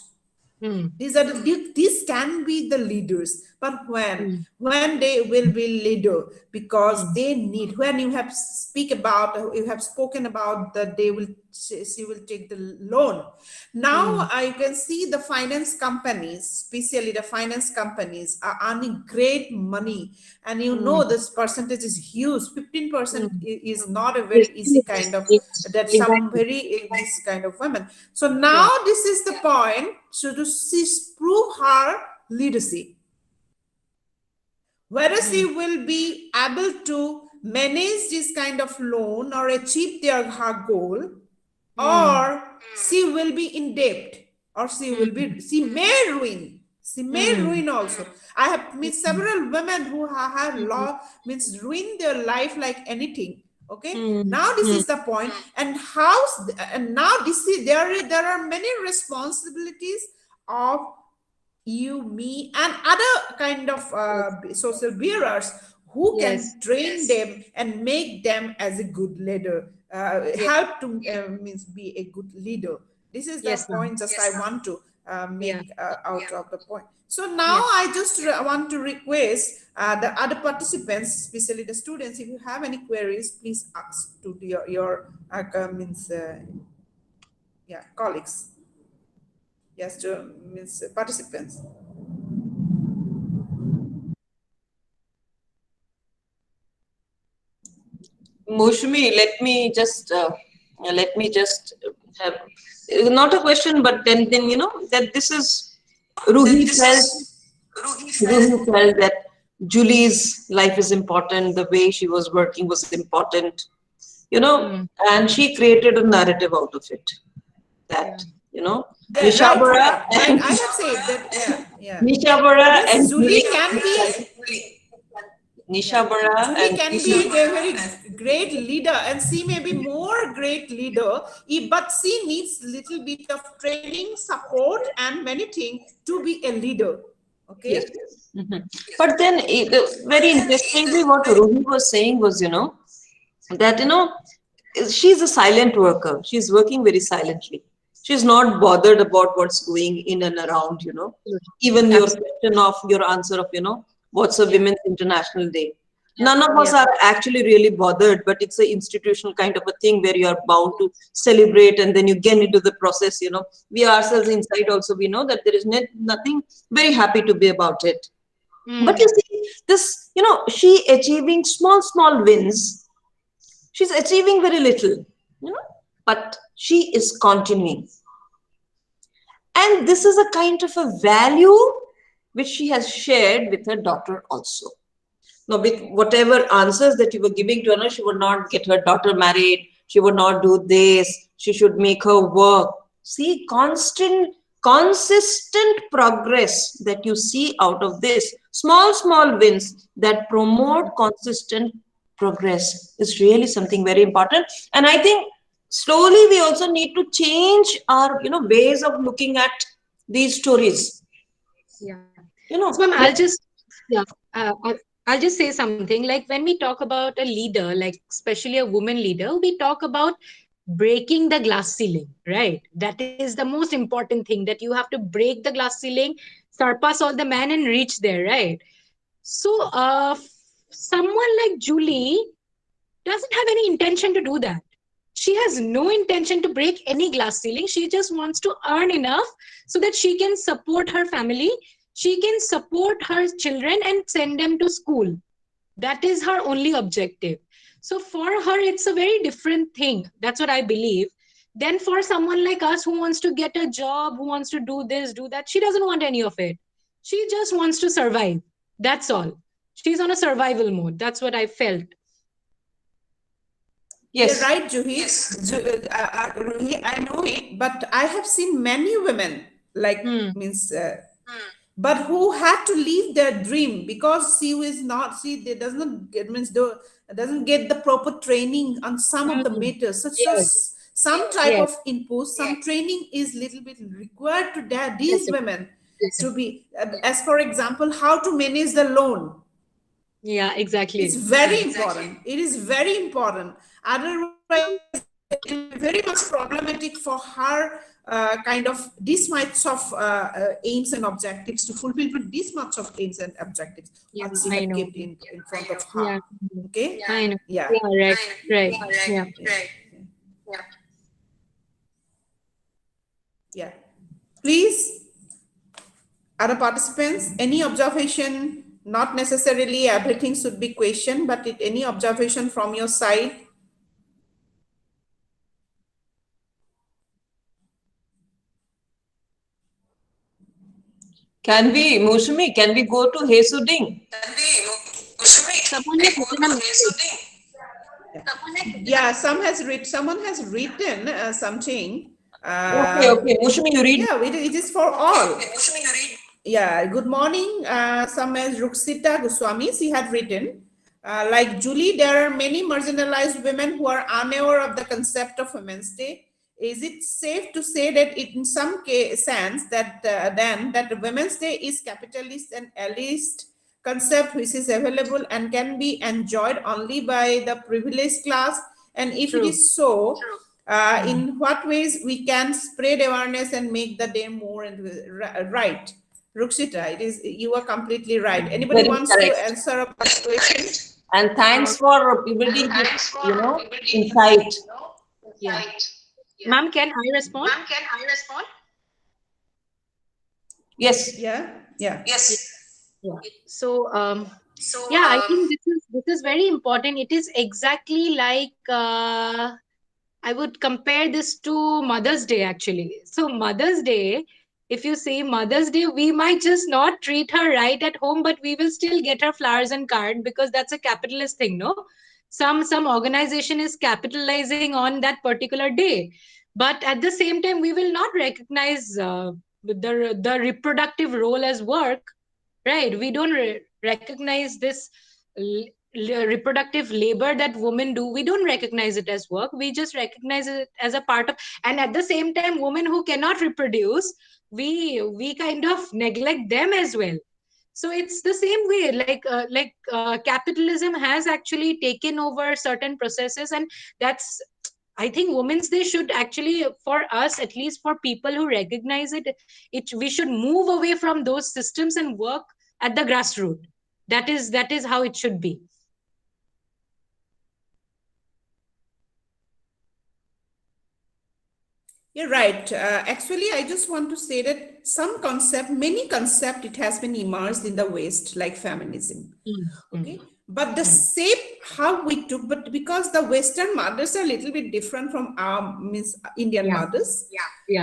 These can be the leaders, but when they will be leader, because they need, when you have spoken about that she will take the loan. Now I can see the finance companies, especially the finance companies, are earning great money, and you know this percentage is huge. 15% is not a very easy kind of that some very this kind of women. So now this is the point. So to prove her leadership, whether she will be able to manage this kind of loan or achieve her goal, or she will be in debt, or she may ruin. She may ruin also. I have met several women who have ruined their life like anything. Okay, now this is the point, and now there are many responsibilities of you, me, and other kind of social bearers who can train them and make them as a good leader, help to be a good leader. This is the point just I want to make out of the point. So now I just want to request the other participants, especially the students, if you have any queries, please ask to your colleagues. Yes, to participants. Moushumi, let me just have not a question, but then you know that this is Ruhi felt that Julie's life is important. The way she was working was important, you know, and she created a narrative out of it. That you know, Nishabara and I have said that. Nishabara and Julie can be. Nishabara Julie can be a very great leader, and she may be more great leader, but she needs little bit of training, support, and many things to be a leader. Okay. Yes. But then, very interestingly, what Ruhi was saying was, you know, that she's a silent worker. She's working very silently. She's not bothered about what's going in and around. You know, even your question of your answer of what's a Women's International Day. None of us are actually really bothered, but it's an institutional kind of a thing where you are bound to celebrate, and then you get into the process. You know, we ourselves inside also, we know that there is nothing very happy to be about it. But you see, this, she achieving small wins. She's achieving very little, but she is continuing. And this is a kind of a value which she has shared with her daughter also. Now, with whatever answers that you were giving to her, she would not get her daughter married. She would not do this. She should make her work. See, consistent progress that you see out of this. Small wins that promote consistent progress is really something very important. And I think slowly we also need to change our, ways of looking at these stories. Yeah. So I'll just say something. Like when we talk about a leader, like especially a woman leader, we talk about breaking the glass ceiling, right? That is the most important thing, that you have to break the glass ceiling, surpass all the men and reach there, right? So someone like Julie doesn't have any intention to do that. She has no intention to break any glass ceiling. She just wants to earn enough so that she can support her family. She can support her children and send them to school. That is her only objective. So for her, it's a very different thing. That's what I believe. Then for someone like us who wants to get a job, who wants to do this, do that, she doesn't want any of it. She just wants to survive. That's all. She's on a survival mode. That's what I felt. Yes. You're right, Juhi. Ruhi, I know it, but I have seen many women but who had to leave their dream because doesn't get the proper training on some of the matters, such as some type of input, some training is little bit required to these women to be, as for example, how to manage the loan. Yeah, exactly. It's very important. It is very important. Otherwise, it's very much problematic for her kind of this much of aims and objectives to fulfill this much of aims and objectives. Yeah, what she I had know. kept in front of her. Yeah, Okay. I know. Yeah. Yeah, right. Yeah. Yeah. Please, other participants, any observation? Not necessarily everything should be questioned, but any observation from your side? Can we, Mushmi, can we go to Hesuding? Yeah, someone has written something. Okay, Mushmi, you read. Yeah, it is for all. Yeah, good morning. Some as Ruksita Goswami, she had written, like Julie, there are many marginalized women who are unaware of the concept of Women's Day. Is it safe to say that in some sense that then that Women's Day is capitalist and elitist concept which is available and can be enjoyed only by the privileged class? And if it is so, in what ways we can spread awareness and make the day more right? Ruksita, you are completely right. Anybody Very wants correct. to answer a question? And thanks for building this, insight. Yeah. Ma'am, can I respond? Yes. Yeah. Yeah. So, yeah, I think this is very important. It is exactly like I would compare this to Mother's Day actually. So Mother's Day, if you say Mother's Day, we might just not treat her right at home, but we will still get her flowers and card because that's a capitalist thing, no? Some organization is capitalizing on that particular day, but at the same time, we will not recognize the reproductive role as work, right? We don't recognize this reproductive labor that women do. We don't recognize it as work. We just recognize it as a part of, and at the same time, women who cannot reproduce, we kind of neglect them as well. So it's the same way, like capitalism has actually taken over certain processes, and that's, I think Women's Day should actually, for us, at least for people who recognize it, we should move away from those systems and work at the grassroots. That is how it should be. You're right. Actually, I just want to say that many concept, it has been immersed in the West, like feminism. Okay. But the shape how we took, but because the Western mothers are a little bit different from our Indian mothers.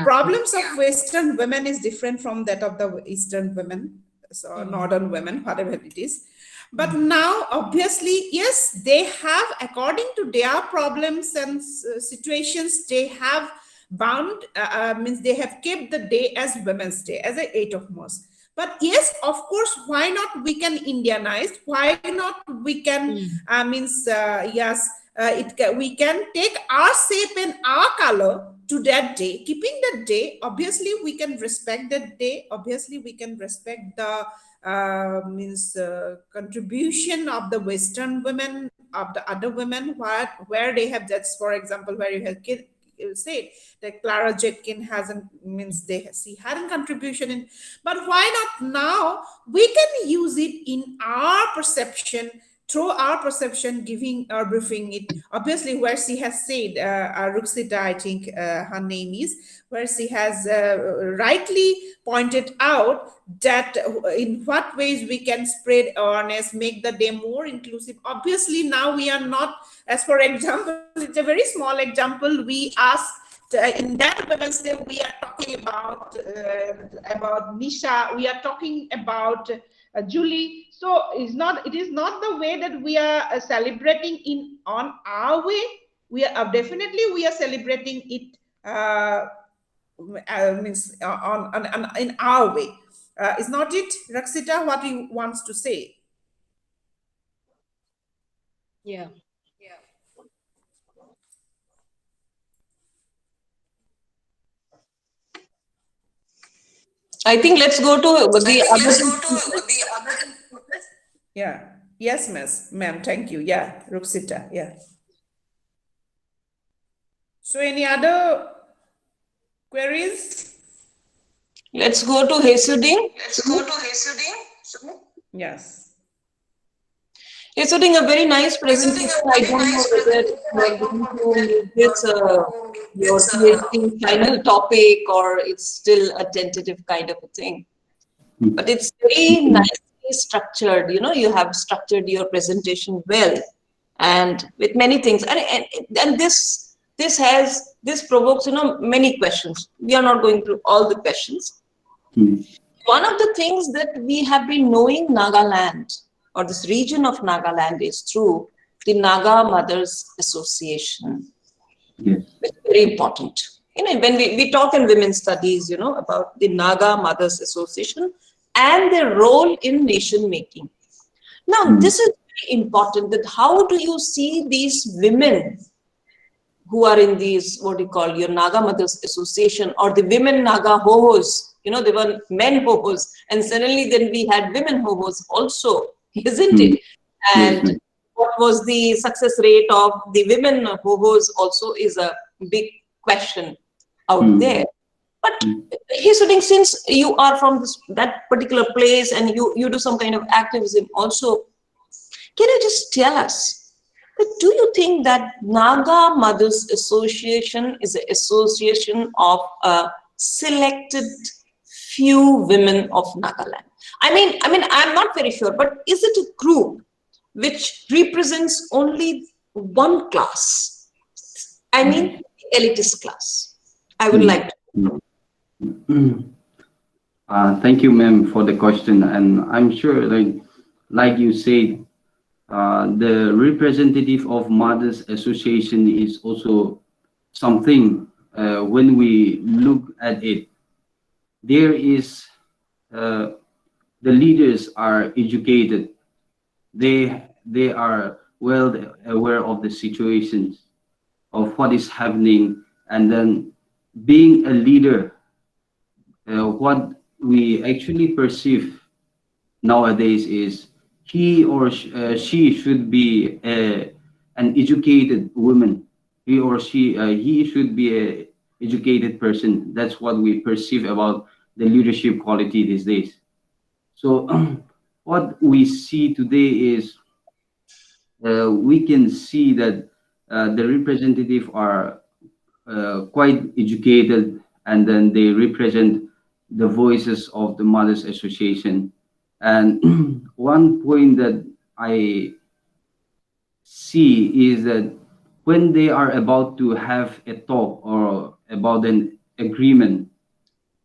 Problems of Western women is different from that of the Eastern women, so Northern women, whatever it is. But now, obviously, yes, they have, according to their problems and situations, they have they have kept the day as Women's Day, as a 8th of March. But yes, of course, why not we can Indianize? Why not we can, we can take our shape and our color to that day, keeping that day. Obviously, we can respect that day. Obviously, we can respect the contribution of the Western women, of the other women, where they have, that's for example, where you have said that Clara Zetkin she had a contribution in, but why not now we can use it in our perception, through our perception, giving or briefing it. Obviously, where she has said, Ruksita, I think her name is, where she has rightly pointed out that in what ways we can spread awareness, make the day more inclusive. Obviously, now we are not, as for example, it's a very small example, we asked, in that Women's Day, we are talking about Nisha, we are talking about Julie. So it is not the way that we are celebrating on our way. We are definitely celebrating it in our way. Is not it, Ruksita? What you wants to say? Yeah. I think let's go to the other. Yeah. Yes, ma'am. Thank you. Yeah, Ruksita. Yeah. So any other Queries? Let's go to Hesuding. Yes. Hesuding, a very nice presentation. I don't know whether you are going to make this your PhD final topic or it's still a tentative kind of a thing. But it's very nicely structured. You know, you have structured your presentation well, and with many things. And this provokes, you know, many questions. We are not going through all the questions. One of the things that we have been knowing Nagaland, or this region of Nagaland, is through the Naga Mothers Association. Yes. It's very important. You know, when we talk in women's studies, you know, about the Naga Mothers Association and their role in nation making. Now, this is very important, that how do you see these women who are in these, what do you call, your Naga Mothers Association, or the women Naga Hohos? You know, there were men Hohos, and suddenly then we had women Hohos also, isn't it? And what was the success rate of the women Hohos also is a big question out there. But Hesuding, since you are from that particular place and you do some kind of activism also, can you just tell us, do you think that Naga Mothers Association is an association of a selected few women of Nagaland? I mean, I'm not very sure, but is it a group which represents only one class? I mean, the elitist class. I would like to. Thank you, ma'am, for the question. And I'm sure, like you said, the representative of Mothers Association is also something, when we look at it, there is, the leaders are educated. They are well aware of the situations, of what is happening, and then being a leader, what we actually perceive nowadays is he or she should be an educated woman. He or she, he should be an educated person. That's what we perceive about the leadership quality these days. So what we see today is, we can see that the representative are quite educated, and then they represent the voices of the Mothers Association. And one point that I see is that when they are about to have a talk or about an agreement,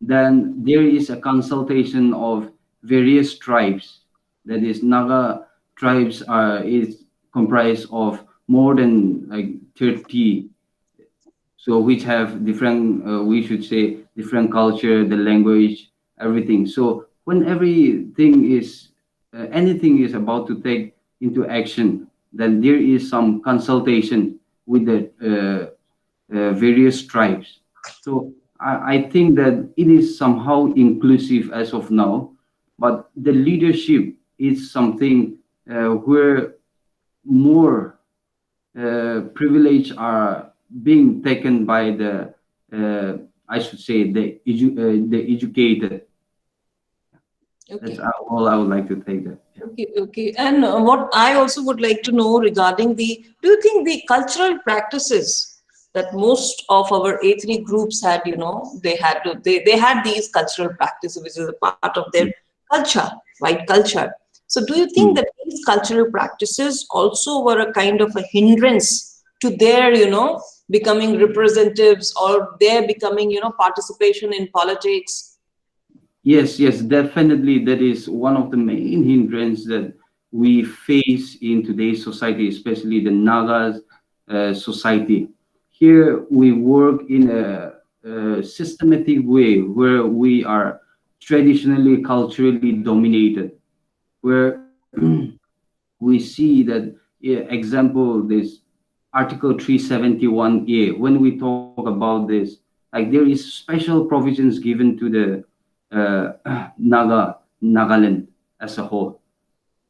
then there is a consultation of various tribes. That is, Naga tribes is comprised of more than like 30, so which have different, we should say, different culture, the language, everything. So when everything is, anything is about to take into action, then there is some consultation with the various tribes. So I think that it is somehow inclusive as of now, but the leadership is something where more privilege are being taken by the, I should say, the educated. Okay. That's all I would like to take that. Okay. And what I also would like to know regarding do you think the cultural practices that most of our ethnic groups had, you know, they had these cultural practices, which is a part of their culture, white culture. So do you think that these cultural practices also were a kind of a hindrance to their, you know, becoming representatives, or their becoming, you know, participation in politics? Yes, definitely. That is one of the main hindrances that we face in today's society, especially the Nagas society. Here we work in a systematic way where we are traditionally, culturally dominated, where we see that, example, this Article 371A, when we talk about this, like there is special provisions given to the Nagaland as a whole.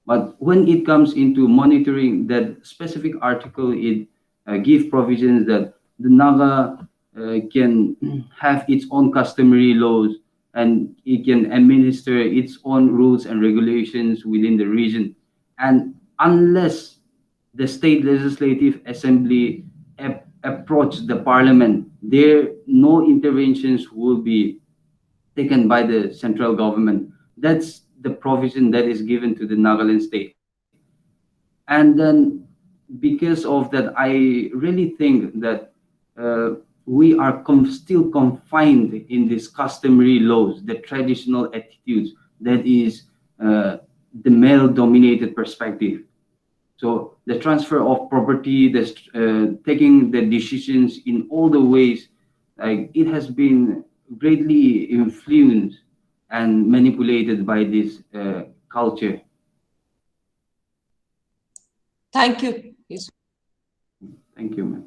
But when it comes into monitoring that specific article, it give provisions that the Naga can have its own customary laws, and it can administer its own rules and regulations within the region. And unless the state legislative assembly approach the parliament, there no interventions will be taken by the central government. That's the provision that is given to the Nagaland state. And then because of that, I really think that we are still confined in these customary laws, the traditional attitudes, that is the male-dominated perspective. So the transfer of property, taking the decisions in all the ways, like it has been greatly influenced and manipulated by this culture. Thank you. Thank you,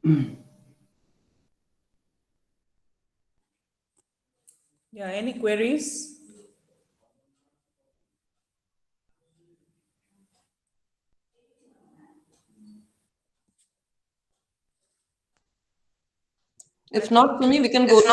ma'am. Yeah, any queries? If not for me, we can go to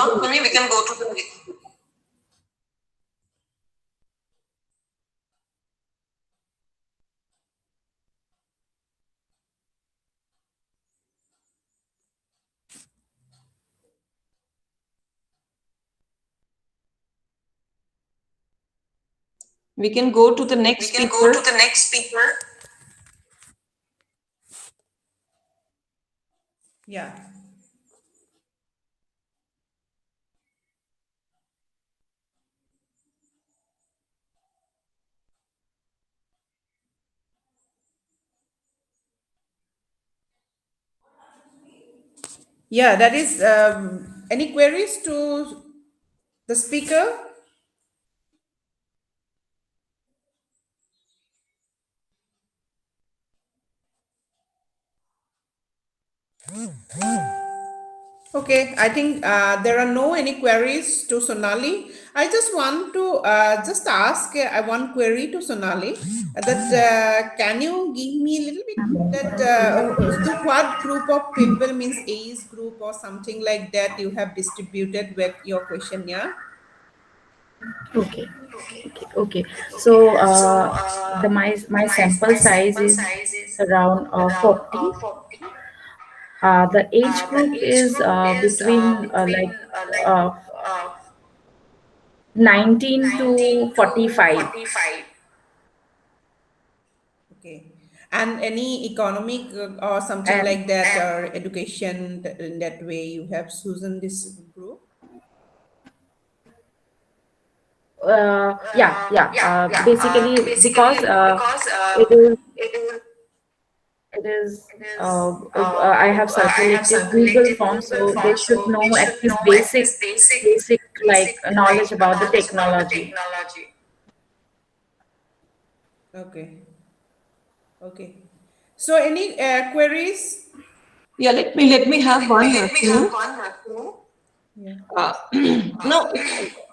the next speaker. Yeah. Yeah, that is, any queries to the speaker? Okay, I think there are no any queries to Sonali. I just want to just ask one query to Sonali, that can you give me a little bit that to what group of people, means age group or something like that, you have distributed with your questionnaire? Okay. Okay. So my sample size is around 40. The age group is between uh, 19 to 45. Okay. And any economic or something And like that, or education in that way, you have chosen this group? basically because it is I have circulated Google form, so they should know at least basic like knowledge about the technology. Okay. Okay. So any queries? Yeah, let me have one. Yeah. No,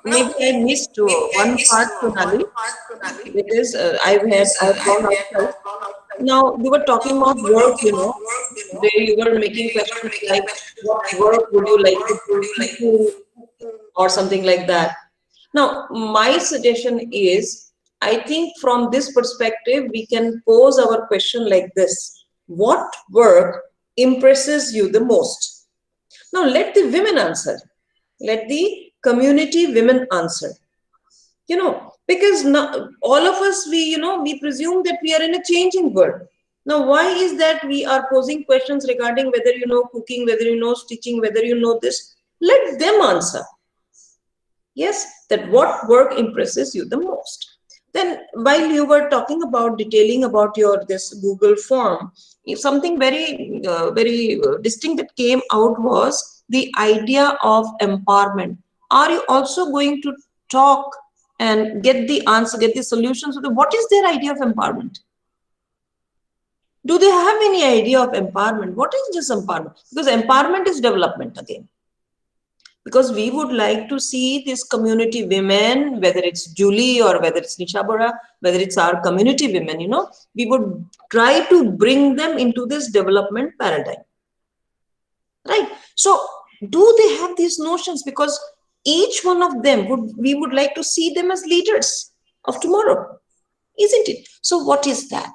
maybe I missed one part, Sonali. It is I've gone outside. Now you were talking about work, where you were making questions like, what work would you like to do, or something like that. Now, my suggestion is, I think from this perspective, we can pose our question like this: what work impresses you the most? Now, let the women answer. Let the community women answer. Because all of us, we presume that we are in a changing world. Now, why is that we are posing questions regarding whether you know cooking, whether you know stitching, whether you know this? Let them answer. Yes, that what work impresses you the most. Then while you were talking about detailing about this Google form, something very distinct that came out was the idea of empowerment. Are you also going to talk and get the answer, get the solutions to what is their idea of empowerment? Do they have any idea of empowerment? What is this empowerment? Because empowerment is development again. Because we would like to see this community women, whether it's Julie or whether it's Nisha Bora, whether it's our community women, we would try to bring them into this development paradigm. Right? So Do they have these notions? Because each one of them we would like to see them as leaders of tomorrow, isn't it? So what is that?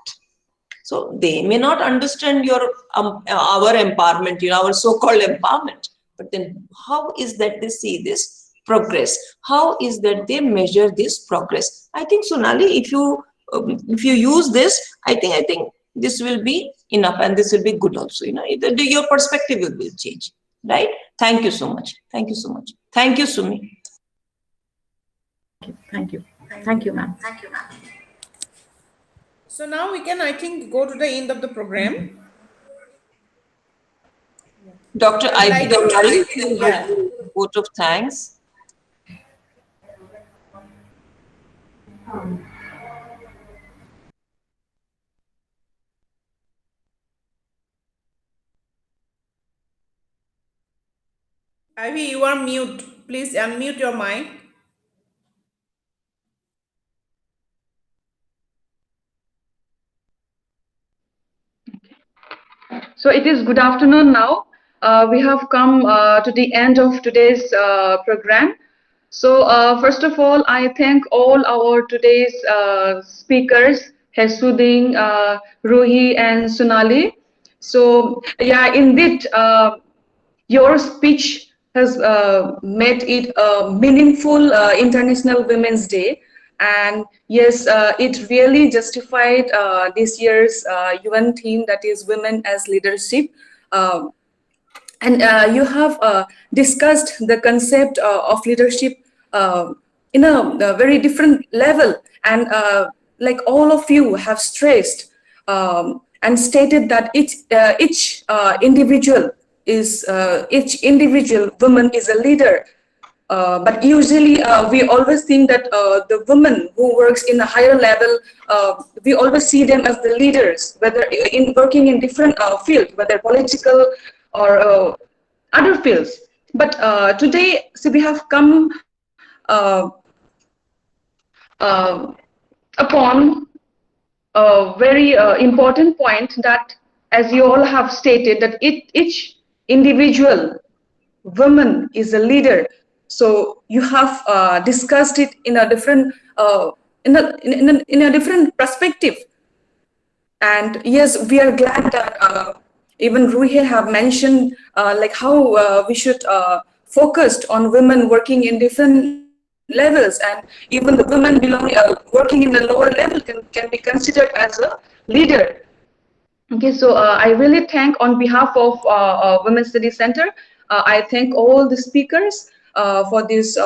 So they may not understand our empowerment, our so-called empowerment, but then how is that they see this progress? How is that they measure this progress? I think, Sonali, if you use this, I think this will be enough, and this will be good also. Your perspective will change, right? Thank you so much. Thank you so much. Thank you, Sumi. Thank you. Thank you, ma'am. So now we can, I think, go to the end of the program. Dr. Ivy Gawari, Yeah. vote of thanks. Ivy, you are mute. Please unmute your mic. So it is good afternoon now. We have come to the end of today's program. So first of all, I thank all our today's speakers, Hesudin, Ruhi and Sonali. So yeah, indeed, your speech has made it a meaningful International Women's Day. And yes, it really justified this year's UN theme, that is Women as Leadership. And you have discussed the concept of leadership in a very different level. And like all of you have stressed and stated that each individual woman is a leader. But usually we always think that the women who works in a higher level, we always see them as the leaders, whether in working in different fields, whether political or other fields. But today, so we have come upon a very important point, that as you all have stated, that each individual woman is a leader. So you have discussed it in a different in a different perspective. And yes, we are glad that even Ruhi have mentioned like how we should focus on women working in different levels, and even the women working in the lower level can be considered as a leader. Okay, so I really thank, on behalf of Women's Studies Center, I thank all the speakers for this,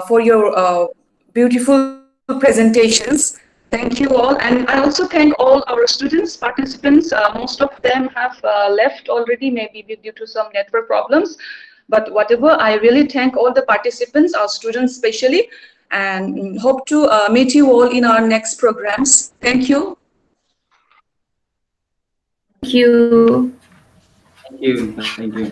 for your beautiful presentations. Thank you all. And I also thank all our students, participants. Most of them have left already, maybe due to some network problems. But whatever, I really thank all the participants, our students especially, and hope to meet you all in our next programs. Thank you. Thank you. Thank you. Thank you.